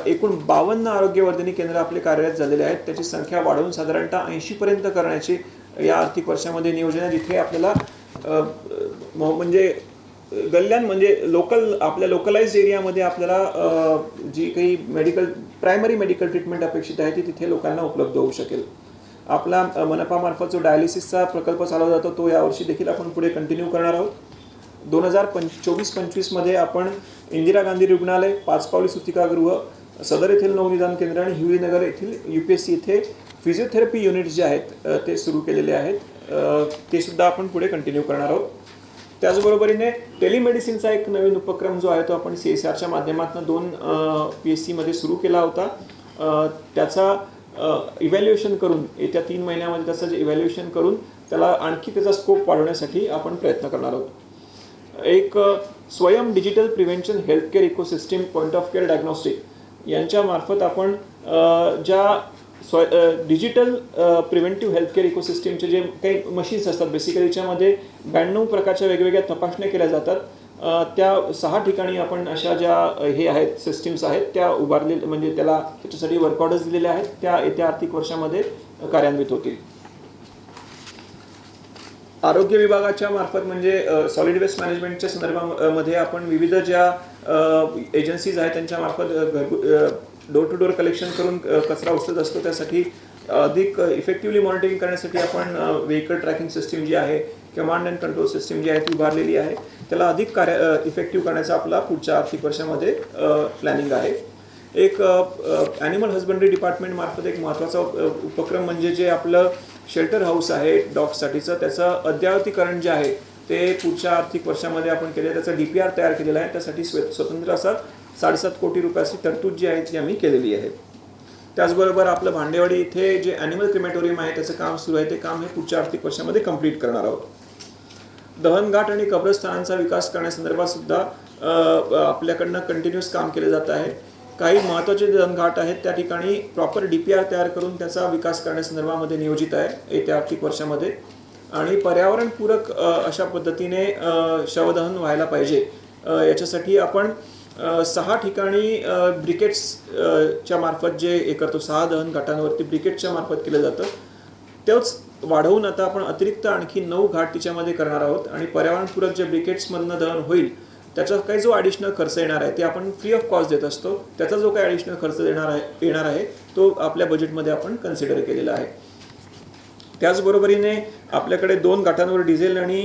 एकूण 52 आरोग्यवर्धिनी केंद्र आपले कार्यरत झालेले आहेत. त्याची संख्या वाढवून साधारणतः 80 पर्यंत करण्याची या आर्थिक वर्षामध्ये नियोजन आहे, जिथे आपल्याला म्हणजे गल्ल्यां म्हणजे आपल्या लोकलाइज्ड एरियामध्ये आपल्याला जी काही प्रायमरी मेडिकल ट्रीटमेंट अपेक्षित आहे ती तिथे लोकांना उपलब्ध होऊ शकेल. आपला मनपामार्फत जो डायलिसिसचा प्रकल्प चालवला जातो तो यावर्षी देखील आपण पुढे कंटिन्यू करणार आहोत. 2024-25 मध्ये आपण इंदिरा गांधी रुग्णालय, पाचपावली सुतिकागृह, सदर येथील नवनिदान केंद्र आणि हिवरीनगर येथील UPSC येथे फिजिओथेरपी युनिट्स जे आहेत ते सुरू केलेले आहेत. ते सुद्धा आपण पुढे कंटिन्यू करणार आहोत. त्याचबरोबरीने टेलिमेडिसिनचा एक नवीन उपक्रम जो आहे तो आपण CSRच्या माध्यमातून 2 PSCमध्ये सुरू केला होता. त्याचा इव्हॅल्युएशन करून येत्या 3 महिन्यामध्ये त्याचं जे इव्हॅल्युएशन करून त्याला आणखी त्याचा स्कोप वाढवण्यासाठी आपण प्रयत्न करणार आहोत. एक स्वयं digital prevention healthcare ecosystem point of care diagnostic यांच्यामार्फत आपण ज्या डिजिटल प्रिव्हेंटिव्ह हेल्थकेअर इकोसिस्टीमचे जे काही मशीन्स असतात बेसिकली याच्यामध्ये 92 प्रकारच्या वेगवेगळ्या तपासण्या केल्या जातात. त्या 6 ठिकाणी आपण अशा ज्या हे आहेत सिस्टीम्स आहेत त्या उभारले म्हणजे त्याच्यासाठी वर्क ऑर्डर्स दिलेल्या आहेत त्या येत्या आर्थिक वर्षामध्ये कार्यान्वित होतील. आरोग्य विभागाच्या मार्फत म्हणजे सॉलिड वेस्ट मॅनेजमेंटच्या संदर्भामध्ये आपण विविध ज्या एजन्सीज आहेत त्यांच्यामार्फत डोर टू डोर कलेक्शन करून कचरा उचलत असतो. त्यासाठी अधिक इफेक्टिव्हली मॉनिटरिंग करण्यासाठी आपण व्हेकल ट्रॅकिंग सिस्टीम जी आहे, कमांड अँड कंट्रोल सिस्टीम जी आहे ती उभारलेली आहे. त्याला अधिक इफेक्टिव्ह करण्याचा आपला पुढच्या आर्थिक वर्षामध्ये प्लॅनिंग आहे. एक ॲनिमल हजबंडरी डिपार्टमेंट मार्फत एक महत्त्वाचा उपक्रम म्हणजे जे आपलं शेल्टर हाऊस आहे डॉग्ससाठीचं त्याचं अद्ययावतीकरण जे आहे ते पुढच्या आर्थिक वर्षामध्ये आपण केले. त्याचा DPR तयार केलेला आहे. त्यासाठी स्वतंत्र असा 7.5 कोटी रुपयाची तरतूद जी आहे ती आम्ही केलेली आहे. त्याचबरोबर आपलं भांडेवाडी इथे जे ॲनिमल क्रिमेटोरियम आहे त्याचं काम सुरू आहे ते काम हे पुढच्या आर्थिक वर्षामध्ये कंप्लीट करणार आहोत. दहनघाट आणि कब्रस्थानांचा विकास करण्यासंदर्भात सुद्धा आपल्याकडनं कंटिन्यूअस काम केलं जात आहे. काही महत्त्वाचे दहनघाट आहेत त्या ठिकाणी प्रॉपर DPR तयार करून त्याचा विकास करण्यासंदर्भामध्ये नियोजित आहे येत्या आर्थिक वर्षामध्ये. आणि पर्यावरणपूरक अशा पद्धतीने शवदहन व्हायला पाहिजे याच्यासाठी आपण 6 ठिकाणी ब्रिकेट्सच्या मार्फत जे हे करतो 6 दहनघाटांवरती ब्रिकेट्सच्या मार्फत केलं जातं. तेच वाढवून आता आपण अतिरिक्त आणखी 9 घाट तिच्यामध्ये करणार आहोत. आणि पर्यावरणपूरक जे ब्रिकेट्समधनं दहन होईल त्याचा काही जो ॲडिशनल खर्च येणार आहे ते आपण फ्री ऑफ कॉस्ट देत असतो. त्याचा जो काही ॲडिशनल खर्च येणार आहे तो आपल्या बजेटमध्ये आपण कन्सिडर केलेला आहे. त्याचबरोबरीने आपल्याकडे 2 घाटांवर डिझेल आणि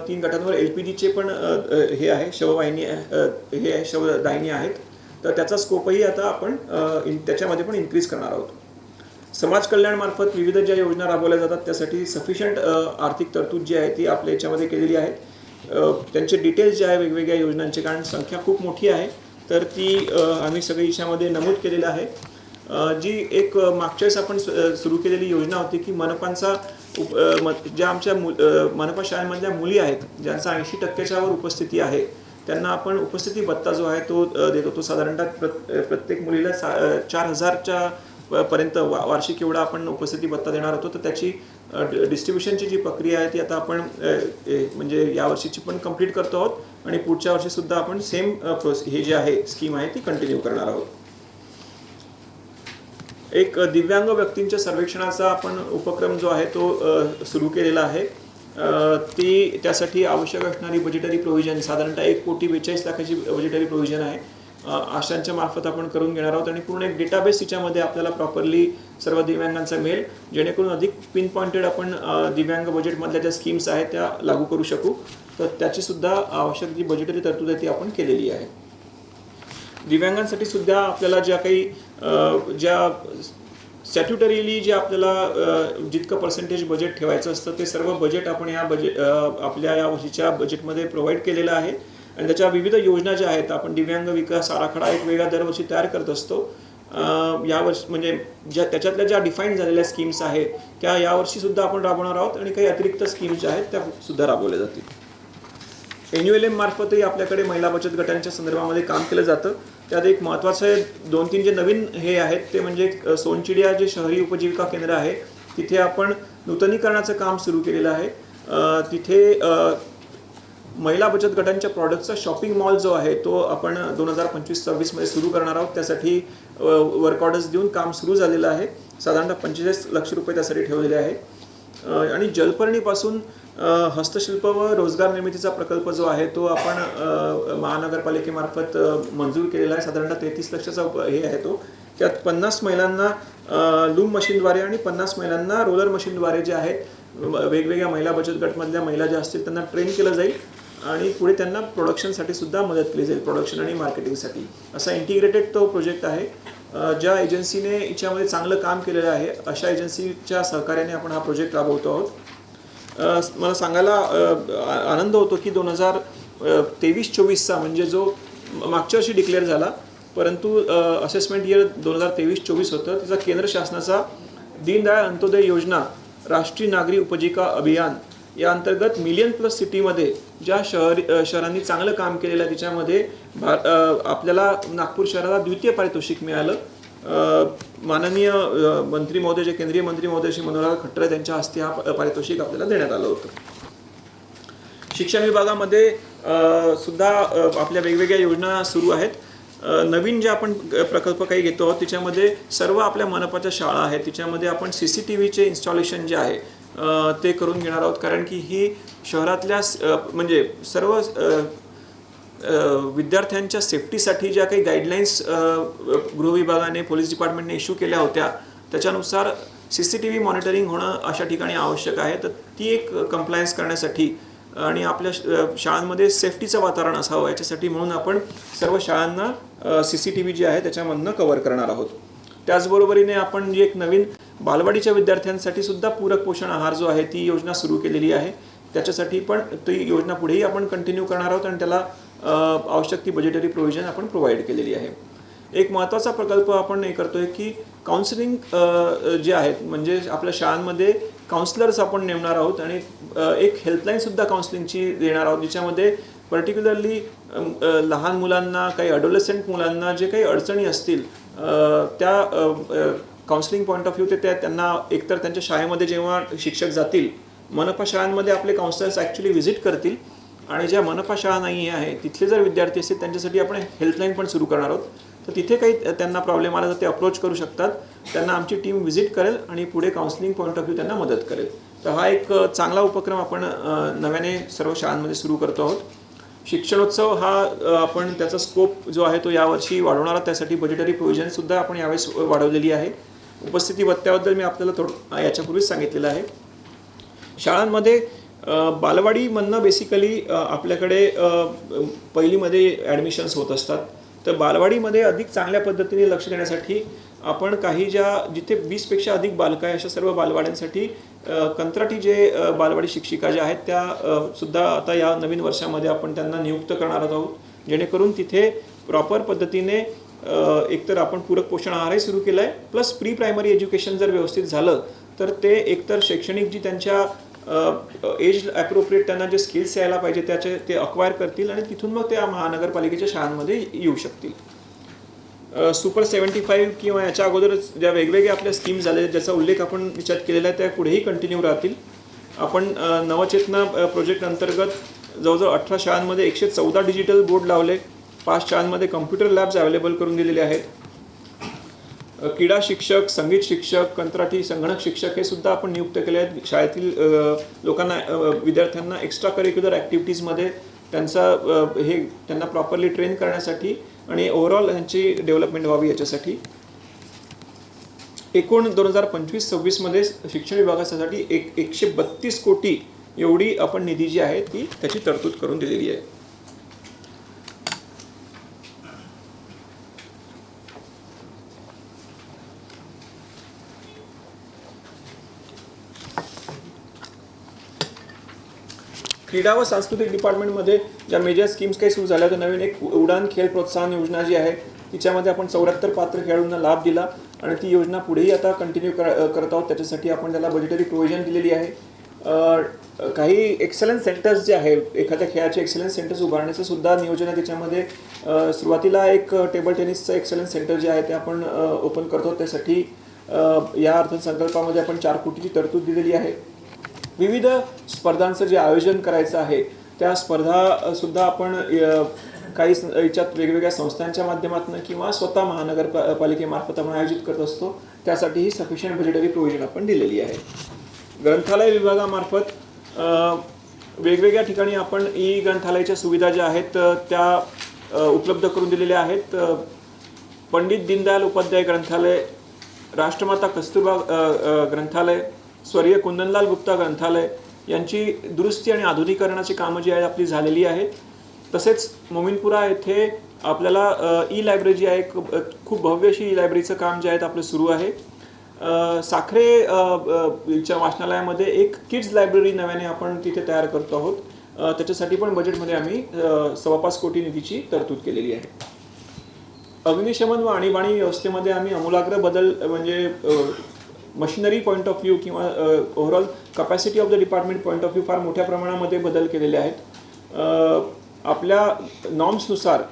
3 घाटांवर LPGचे पण हे आहे शववाहिनी हे आहे शवदाहिनी आहेत. तर त्याचा स्कोपही आता आपण त्याच्यामध्ये पण इन्क्रीज करणार आहोत. समाज कल्याणमार्फत विविध ज्या योजना राबवल्या जातात त्यासाठी सफिशियंट आर्थिक तरतूद जी आहे ती आपल्या याच्यामध्ये केलेली आहे. त्यांचे डिटेल्स जे आहे वेगवेगळ्या योजनांचे कारण संख्या खूप मोठी आहे तर ती आम्ही सगळी याच्यामध्ये नमूद केलेलं आहे. जी एक मागच्या वेळेस आपण सुरू केलेली योजना होती की मनपांचा ज्या आमच्या मनपा शाळांमधल्या मुली आहेत ज्यांचा 80% वर उपस्थिती आहे त्यांना आपण उपस्थिती भत्ता जो आहे तो देतो. तो साधारणतः प्रत्येक मुलीला 4,000च्या पर्यंत वार्षिक एवढा आपण उपस्थिती भत्ता देणार होतो. तर त्याची डिस्ट्रीब्युशनची जी प्रक्रिया आहे ती आता आपण म्हणजे यावर्षीची पण कंप्लीट करतो आहोत आणि पुढच्या वर्षीसुद्धा आपण सेम हे जे आहे स्कीम आहे ती कंटिन्यू करणार आहोत. एक दिव्यांग व्यक्तींच्या सर्वेक्षणाचा आपण उपक्रम जो आहे तो सुरू केलेला आहे. त्यासाठी आवश्यक असणारी बजेटरी प्रोव्हिजन साधारणतः 1,42,00,000 बजेटरी प्रोव्हिजन आहे. आशांच्या मार्फत आपण करून घेणार आहोत आणि पूर्ण एक डेटाबेस तिच्यामध्ये आपल्याला प्रॉपरली सर्व दिव्यांगांचा मिळेल जेणेकरून अधिक पिन पॉइंटेड आपण दिव्यांग बजेटमधल्या ज्या स्कीम्स आहेत त्या लागू करू शकू. तर त्याचीसुद्धा आवश्यक जी बजेटरी तरतूद आहे ती आपण केलेली आहे. दिव्यांगांसाठी सुद्धा आपल्याला ज्या काही ज्या स्टॅट्युटरीली जे आपल्याला जितकं पर्सेंटेज बजेट ठेवायचं असतं ते सर्व बजेट आपण आपल्या या वर्षीच्या बजेटमध्ये प्रोव्हाइड केलेलं आहे. आणि त्याच्या विविध योजना ज्या आहेत आपण दिव्यांग विकास आराखडा एक वेगळा दरवर्षी तयार करत असतो. यावर्षी म्हणजे त्याच्यातल्या ज्या डिफाईन झालेल्या स्कीम्स आहेत त्या यावर्षीसुद्धा आपण राबवणार आहोत आणि काही अतिरिक्त स्कीम्स ज्या आहेत त्या सुद्धा राबवल्या जातील. NULM मार्फतही आपल्याकडे महिला बचत गटांच्या संदर्भामध्ये काम केलं जातं. त्यात एक महत्त्वाचं 2-3 जे नवीन हे आहेत ते म्हणजे सोनचिडिया जे शहरी उपजीविका केंद्र आहे तिथे आपण नूतनीकरणाचं काम सुरू केलेलं आहे. तिथे महिला बचत गटांच्या प्रॉडक्टचा शॉपिंग मॉल जो आहे तो आपण 2025-26 मध्ये सुरू करणार आहोत. त्यासाठी वर्क ऑर्डर्स देऊन काम सुरू झालेलं आहे. साधारणतः 45 लाख रुपये त्यासाठी ठेवलेले आहे. आणि जलपर्णीपासून हस्तशिल्प व रोजगार निर्मितीचा प्रकल्प जो आहे तो आपण महानगरपालिकेमार्फत मंजूर केलेला आहे. साधारणतः 33 लाखाचा हे आहे तो. त्यात 50 महिलांना लूम मशीनद्वारे आणि 50 महिलांना रोलर मशीनद्वारे जे आहेत वेगवेगळ्या महिला बचत गटमधल्या महिला ज्या असतील त्यांना ट्रेन केलं जाईल आणि पुढे त्यांना प्रोडक्शनसाठी सुद्धा मदत केली जाईल. प्रोडक्शन आणि मार्केटिंगसाठी असा इंटिग्रेटेड तो प्रोजेक्ट आहे. ज्या एजन्सीने याच्यामध्ये चांगलं काम केलेलं आहे अशा एजन्सीच्या सहकार्याने आपण हा प्रोजेक्ट राबवतो आहोत. मला सांगायला आनंद होतो की 2023-24चा म्हणजे जो मागच्या वर्षी डिक्लेअर झाला परंतु असेसमेंट इयर 2023-24 होतं. त्याचा केंद्र शासनाचा दीनदयाळ अंत्योदय योजना राष्ट्रीय नागरी उपजीविका अभियान या अंतर्गत मिलियन प्लस सिटीमध्ये ज्या शहरांनी चांगलं काम केलेलं आहे त्याच्यामध्ये आपल्याला नागपूर शहराला द्वितीय पारितोषिक मिळालं। माननीय मंत्री महोदय, जे केंद्रीय मंत्री महोदय श्री मनोहर खट्टर यांच्या हस्ते हा पारितोषिक आपल्याला देण्यात आलं होतं। शिक्षण विभागामध्ये सुद्धा आपल्या वेगवेगळ्या योजना सुरू आहेत। नवीन जे आपण प्रकल्प काही घेतो आहोत त्याच्यामध्ये सर्व आपल्या मनपाच्या शाळा आहेत त्याच्यामध्ये आपण CCTVचे इन्स्टॉलेशन जे आहे ते करून घेणार आहोत, कारण की ही शहरातल्या म्हणजे सर्व विद्यार्थ्यांच्या सेफ्टीसाठी ज्या काही गाईडलाईन्स गृह विभागाने, पोलीस डिपार्टमेंटने इश्यू केल्या होत्या त्याच्यानुसार CCTV मॉनिटरिंग होणं अशा ठिकाणी आवश्यक आहे। तर ती एक कंप्लायन्स करण्यासाठी आणि आपल्या शाळांमध्ये सेफ्टीचं वातावरण असावं याच्यासाठी म्हणून आपण सर्व शाळांना CCTV जे आहे त्याच्यामधनं कव्हर करणार आहोत। त्याचबरोबरीने आपण जी एक नवीन बालवाडीच्या विद्यार्थ्यांसाठी सुद्धा पूरक पोषण आहार जो आहे ती योजना सुरू केलेली आहे। त्याच्यासाठी पण ती योजना पुढेही आपण कंटिन्यू करणार आहोत आणि त्याला आवश्यक ती बजेटरी प्रोव्हिजन आपण प्रोव्हाइड केलेली आहे। एक महत्त्वाचा प्रकल्प आपण हे करतोय की काउन्सिलिंग जे आहेत म्हणजे आपल्या शाळांमध्ये काउन्सिलर्स आपण नेमणार आहोत आणि एक हेल्पलाईन सुद्धा काउन्सिलिंगची देणार आहोत, ज्याच्यामध्ये पर्टिक्युलरली लहान मुलांना, काही अडोलेसंट मुलांना जे काही अडचणी असतील त्या काउन्सिलिंग पॉईंट ऑफ व्ह्यू ते त्यांना एकतर त्यांच्या शाळेमध्ये जेव्हा शिक्षक जातील, मनपा शाळांमध्ये आपले काउन्सिलर्स ॲक्च्युली व्हिजिट करतील आणि ज्या मनपा शाळा नाही आहे तिथले जर विद्यार्थी असतील त्यांच्यासाठी आपण हेल्पलाईन पण सुरू करणार आहोत। तर तिथे काही त्यांना प्रॉब्लेम आला तर ते अप्रोच करू शकतात, त्यांना आमची टीम व्हिजिट करेल आणि पुढे काउन्सिलिंग पॉईंट ऑफ व्ह्यू त्यांना मदत करेल। तर हा एक चांगला उपक्रम आपण नव्याने सर्व शाळांमध्ये सुरू करतो आहोत। शिक्षणोत्सव हा आपण त्याचा स्कोप जो आहे तो यावर्षी वाढवणार आहोत, त्यासाठी बजेटरी प्रोव्हिजनसुद्धा आपण यावेळेस वाढवलेली आहे। उपस्थिती भत्त्याबद्दल मी आपल्याला थोडं याच्यापूर्वीच सांगितलेलं आहे। शाळांमध्ये बालवाडीमधनं बेसिकली आपल्याकडे पहिलीमध्ये ॲडमिशन्स होत असतात, तर बालवाडीमध्ये अधिक चांगल्या पद्धतीने लक्ष देण्यासाठी आपण काही जिथे 20पेक्षा अधिक बालकं आहे अशा सर्व बालवाड्यांसाठी कंत्राटी जे बालवाडी शिक्षिका ज्या आहेत त्या सुद्धा आता या नवीन वर्षामध्ये आपण त्यांना नियुक्त करणार आहोत, जेणेकरून तिथे प्रॉपर पद्धतीने एकतर आपण पूरक पोषण आहारही सुरू केला आहे, प्लस प्री प्रायमरी एज्युकेशन जर व्यवस्थित झालं तर ते एकतर शैक्षणिक जी त्यांच्या एज ॲप्रोप्रिएट त्यांना जे स्किल्स यायला पाहिजे त्याचे ते अक्वायर करतील आणि तिथून मग त्या महानगरपालिकेच्या शाळांमध्ये येऊ शकतील। सुपर 75 किंवा याच्या अगोदरच ज्या वेगवेगळ्या आपल्या स्कीम्स झाल्या ज्याचा उल्लेख आपण विचार केलेला आहे त्या पुढेही कंटिन्यू राहतील। आपण नवचेतना प्रोजेक्ट अंतर्गत जवळजवळ 18 शाळांमध्ये 114 डिजिटल बोर्ड लावले, 5 शाळांमध्ये कम्प्युटर लॅब्स अवेलेबल करून दिलेले आहेत। क्रीडा शिक्षक, संगीत शिक्षक, कंत्राटी संगणक शिक्षक हे सुद्धा आपण नियुक्त केले आहेत। शाळेतील लोकांना, विद्यार्थ्यांना एक्स्ट्रा करिक्युलर ॲक्टिव्हिटीजमध्ये त्यांना प्रॉपरली ट्रेन करण्यासाठी आणि ओव्हरऑल यांची डेव्हलपमेंट व्हावी याच्यासाठी एकूण 2025-26 मध्ये शिक्षण विभागासाठी 132 कोटी एवढी आपण निधी जी आहे ती त्याची तरतूद करून दिलेली आहे। क्रीडा व सांस्कृतिक डिपार्टमेंटमध्ये ज्या मेजर स्कीम्स काही सुरू झाल्या तर नवीन एक उडान खेळ प्रोत्साहन योजना जी आहे तिच्यामध्ये आपण 74 पात्र खेळाडूंना लाभ दिला आणि ती योजना पुढेही आता कंटिन्यू करत आहोत। त्याच्यासाठी आपण त्याला बजेटरी प्रोव्हिजन दिलेली आहे। काही एक्सलन्स सेंटर्स जे आहे, एखाद्या खेळाचे एक्सलन्स सेंटर्स उभारण्याचं सुद्धा नियोजन आहे त्याच्यामध्ये। सुरुवातीला एक टेबल टेनिसचं एक्सलन्स सेंटर जे आहे ते आपण ओपन करतो, त्यासाठी या अर्थसंकल्पामध्ये आपण 4 कोटीची तरतूद दिलेली आहे। विविध स्पर्धांचं जे आयोजन करायचं आहे त्या स्पर्धासुद्धा आपण काही याच्यात वेगवेगळ्या संस्थांच्या माध्यमातून किंवा स्वतः महानगरपालिकेमार्फत आपण आयोजित करत असतो, त्यासाठीही सफिशियंट बजेटरी प्रोव्हिजन आपण दिलेली आहे। ग्रंथालय विभागामार्फत वेगवेगळ्या ठिकाणी आपण ग्रंथालयाच्या सुविधा ज्या आहेत त्या उपलब्ध करून दिलेल्या आहेत। पंडित दीनदयाल उपाध्याय ग्रंथालय, राष्ट्रमाता कस्तुरबा ग्रंथालय, स्वर्गीय कुंदनलाल गुप्ता ग्रंथालय यांची दुरुस्ती आणि आधुनिकीकरणाची कामं जी आहेत आपली झालेली आहेत। तसेच मोमिनपुरा येथे आपल्याला लायब्ररी जी आहे, खूप भव्य अशी लायब्ररीचं काम जे आहे आपलं सुरू आहे। साखरे च्या वाचनालयामध्ये एक किड्स लायब्ररी नव्याने आपण तिथे तयार करतो आहोत, त्याच्यासाठी पण बजेटमध्ये आम्ही 5.25 कोटी निधीची तरतूद केलेली आहे। अग्निशमन व आणीबाणी व्यवस्थेमध्ये आम्ही आमूलाग्र बदल म्हणजे मशिनरी पॉईंट ऑफ व्ह्यू किंवा overall capacity of the department point of view फार मोठ्या प्रमाणामध्ये बदल केलेले आहेत. आपल्या नॉर्म्सनुसार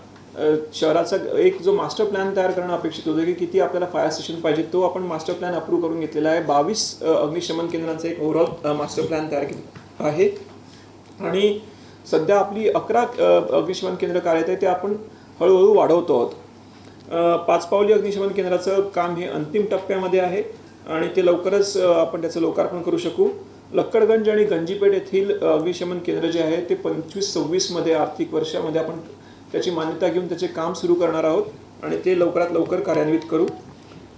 शहराचा एक जो मास्टर प्लॅन तयार करणं अपेक्षित होतं की किती आपल्याला फायर स्टेशन पाहिजे, तो आपण मास्टर प्लॅन अप्रूव्ह करून घेतलेला आहे. 22 अग्निशमन केंद्रांचा एक ओव्हरऑल मास्टर प्लॅन तयार केला आहे आणि सध्या आपली 11 अग्निशमन केंद्र कार्यरत आहे, ते आपण हळूहळू वाढवतो आहोत. 5 पावली अग्निशमन केंद्राचं काम हे अंतिम टप्प्यामध्ये आहे आणि ते लवकरच आपण त्याचं लोकार्पण करू शकू. लक्कडगंज आणि गंजीपेठ येथील अग्निशमन केंद्र जे आहे ते 25-26 मध्ये आर्थिक वर्षामध्ये आपण त्याची मान्यता घेऊन त्याचे काम सुरू करणार आहोत आणि ते लवकरात लवकर कार्यान्वित करू.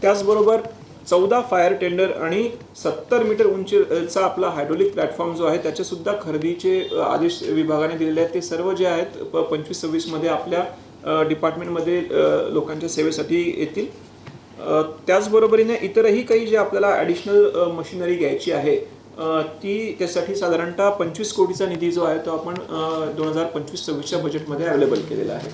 त्याचबरोबर 14 फायर टेंडर आणि 70 मीटर उंचीचा आपला हायड्रोलिक प्लॅटफॉर्म जो आहे त्याच्यासुद्धा खरेदीचे आदेश विभागाने दिलेले आहेत. ते सर्व जे आहेत 25-26 मध्ये आपल्या डिपार्टमेंटमध्ये लोकांच्या सेवेसाठी येतील. त्याचबरोबरीने इतरही काही जे आपल्याला ॲडिशनल मशिनरी घ्यायची आहे ती त्यासाठी साधारणतः 25 कोटीचा निधी जो आहे तो आपण 2025-26च्या बजेटमध्ये अवेलेबल केलेला आहे.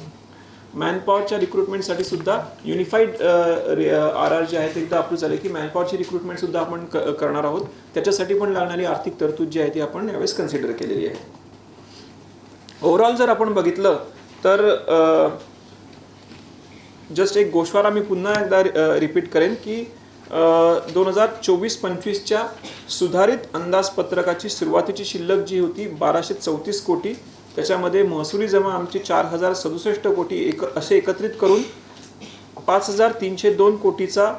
मॅनपॉवरच्या रिक्रुटमेंटसाठी सुद्धा युनिफाईड RR जे आहे ते एकदा अप्रूव्ह झाले की मॅनपॉवरची रिक्रुटमेंटसुद्धा आपण करणार आहोत. त्याच्यासाठी पण लागणारी आर्थिक तरतूद जी आहे ती आपण यावेळेस कन्सिडर केलेली आहे. ओव्हरऑल जर आपण बघितलं तर जस्ट एक गोषवारा मी पुन्हा एकदा रिपीट करेन की 2024-25च्या सुधारित अंदाजपत्रकाची सुरुवातीची शिल्लक जी होती 1234 कोटी, त्याच्यामध्ये महसुली जमा आमची 4067 कोटी असे एकत्रित करून 5302 कोटीचा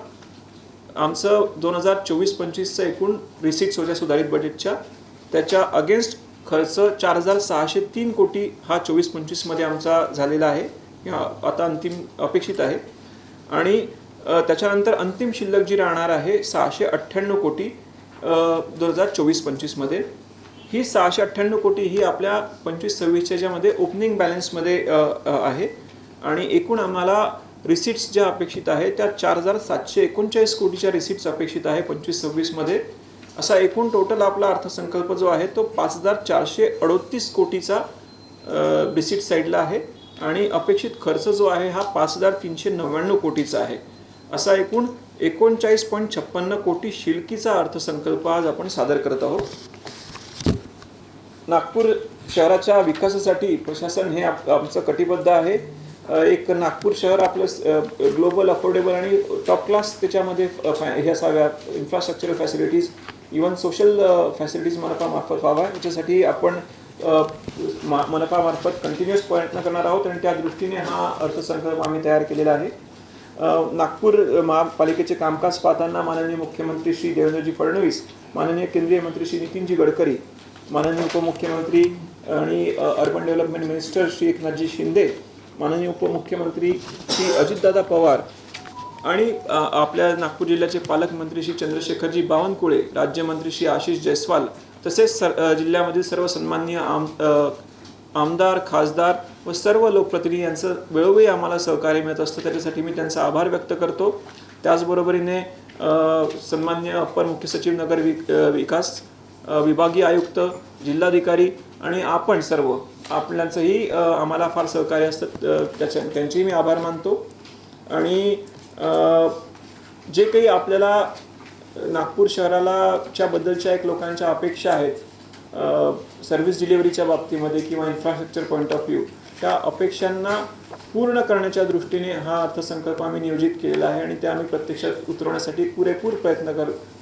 आमचं 2024-25चं एकूण रिसिट्स होत्या सुधारित बजेटच्या. त्याच्या अगेन्स्ट खर्च 4603 कोटी हा 24-25 मध्ये आमचा झालेला आहे, आता अंतिम अपेक्षित आहे. आणि त्याच्यानंतर अंतिम शिल्लक जी राहणार आहे 698 कोटी 2024-25 मध्ये. ही 698 कोटी ही आपल्या 25-26च्या ज्यामध्ये ओपनिंग बॅलन्समध्ये आहे आणि एकूण आम्हाला रिसिट्स ज्या अपेक्षित आहे त्या 4739 कोटीच्या रिसिट्स अपेक्षित आहे 25-26 मध्ये. असा एकूण टोटल आपला अर्थसंकल्प जो आहे तो 5438 कोटीचा रिसिट साईडला आहे आणि अपेक्षित खर्च जो आहे हा 5399 कोटीचा आहे. असा एकूण 39.56 कोटी शिल्लकीचा अर्थसंकल्प आज आपण सादर करत आहोत. नागपूर शहराच्या विकासासाठी प्रशासन हे आमचं कटिबद्ध आहे. एक नागपूर शहर आपलं ग्लोबल अफोर्डेबल आणि टॉप क्लास त्याच्यामध्ये हे असाव्या, infrastructural facilities even social facilities मनपामार्फत व्हावा, याच्यासाठी आपण मनपामार्फत कंटिन्युअस प्रयत्न करणार आहोत आणि त्या दृष्टीने हा अर्थसंकल्प आम्ही तयार केलेला आहे. नागपूर महापालिकेचे कामकाज पाहताना माननीय मुख्यमंत्री श्री देवेंद्रजी फडणवीस, माननीय केंद्रीय मंत्री श्री नितीनजी गडकरी, माननीय उपमुख्यमंत्री आणि अर्बन डेव्हलपमेंट मिनिस्टर श्री एकनाथजी शिंदे, माननीय उपमुख्यमंत्री श्री अजितदादा पवार आणि आपल्या नागपूर जिल्ह्याचे पालकमंत्री श्री चंद्रशेखरजी बावनकुळे, राज्यमंत्री श्री आशिष जयस्वाल, तसेच जिल्ह्यामधील सर्व सन्माननीय आमदार, खासदार व सर्व लोकप्रतिनिधी यांचं वेळोवेळी आम्हाला सहकार्य मिळत असतं, त्याच्यासाठी मी त्यांचा आभार व्यक्त करतो. त्याचबरोबरीने सन्माननीय अप्पर मुख्य सचिव नगर विकास, विभागीय आयुक्त, जिल्हाधिकारी आणि आपण सर्व आपल्याचंही आम्हाला फार सहकार्य असतं, त्यांचेही मी आभार मानतो. आणि जे काही आपल्याला नागपूर शहराला च्या बद्दलच्या एक लोकांच्या अपेक्षा आहेत सर्व्हिस डिलिव्हरीच्या बाबतीमध्ये किंवा इन्फ्रास्ट्रक्चर पॉईंट ऑफ व्ह्यू, त्या अपेक्षांना पूर्ण करण्याच्या दृष्टीने हा अर्थसंकल्प आम्ही नियोजित केलेला आहे आणि ते आम्ही प्रत्यक्षात उतरवण्यासाठी पुरेपूर प्रयत्न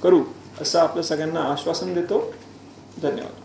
करू असं आपल्या सगळ्यांना आश्वासन देतो. धन्यवाद.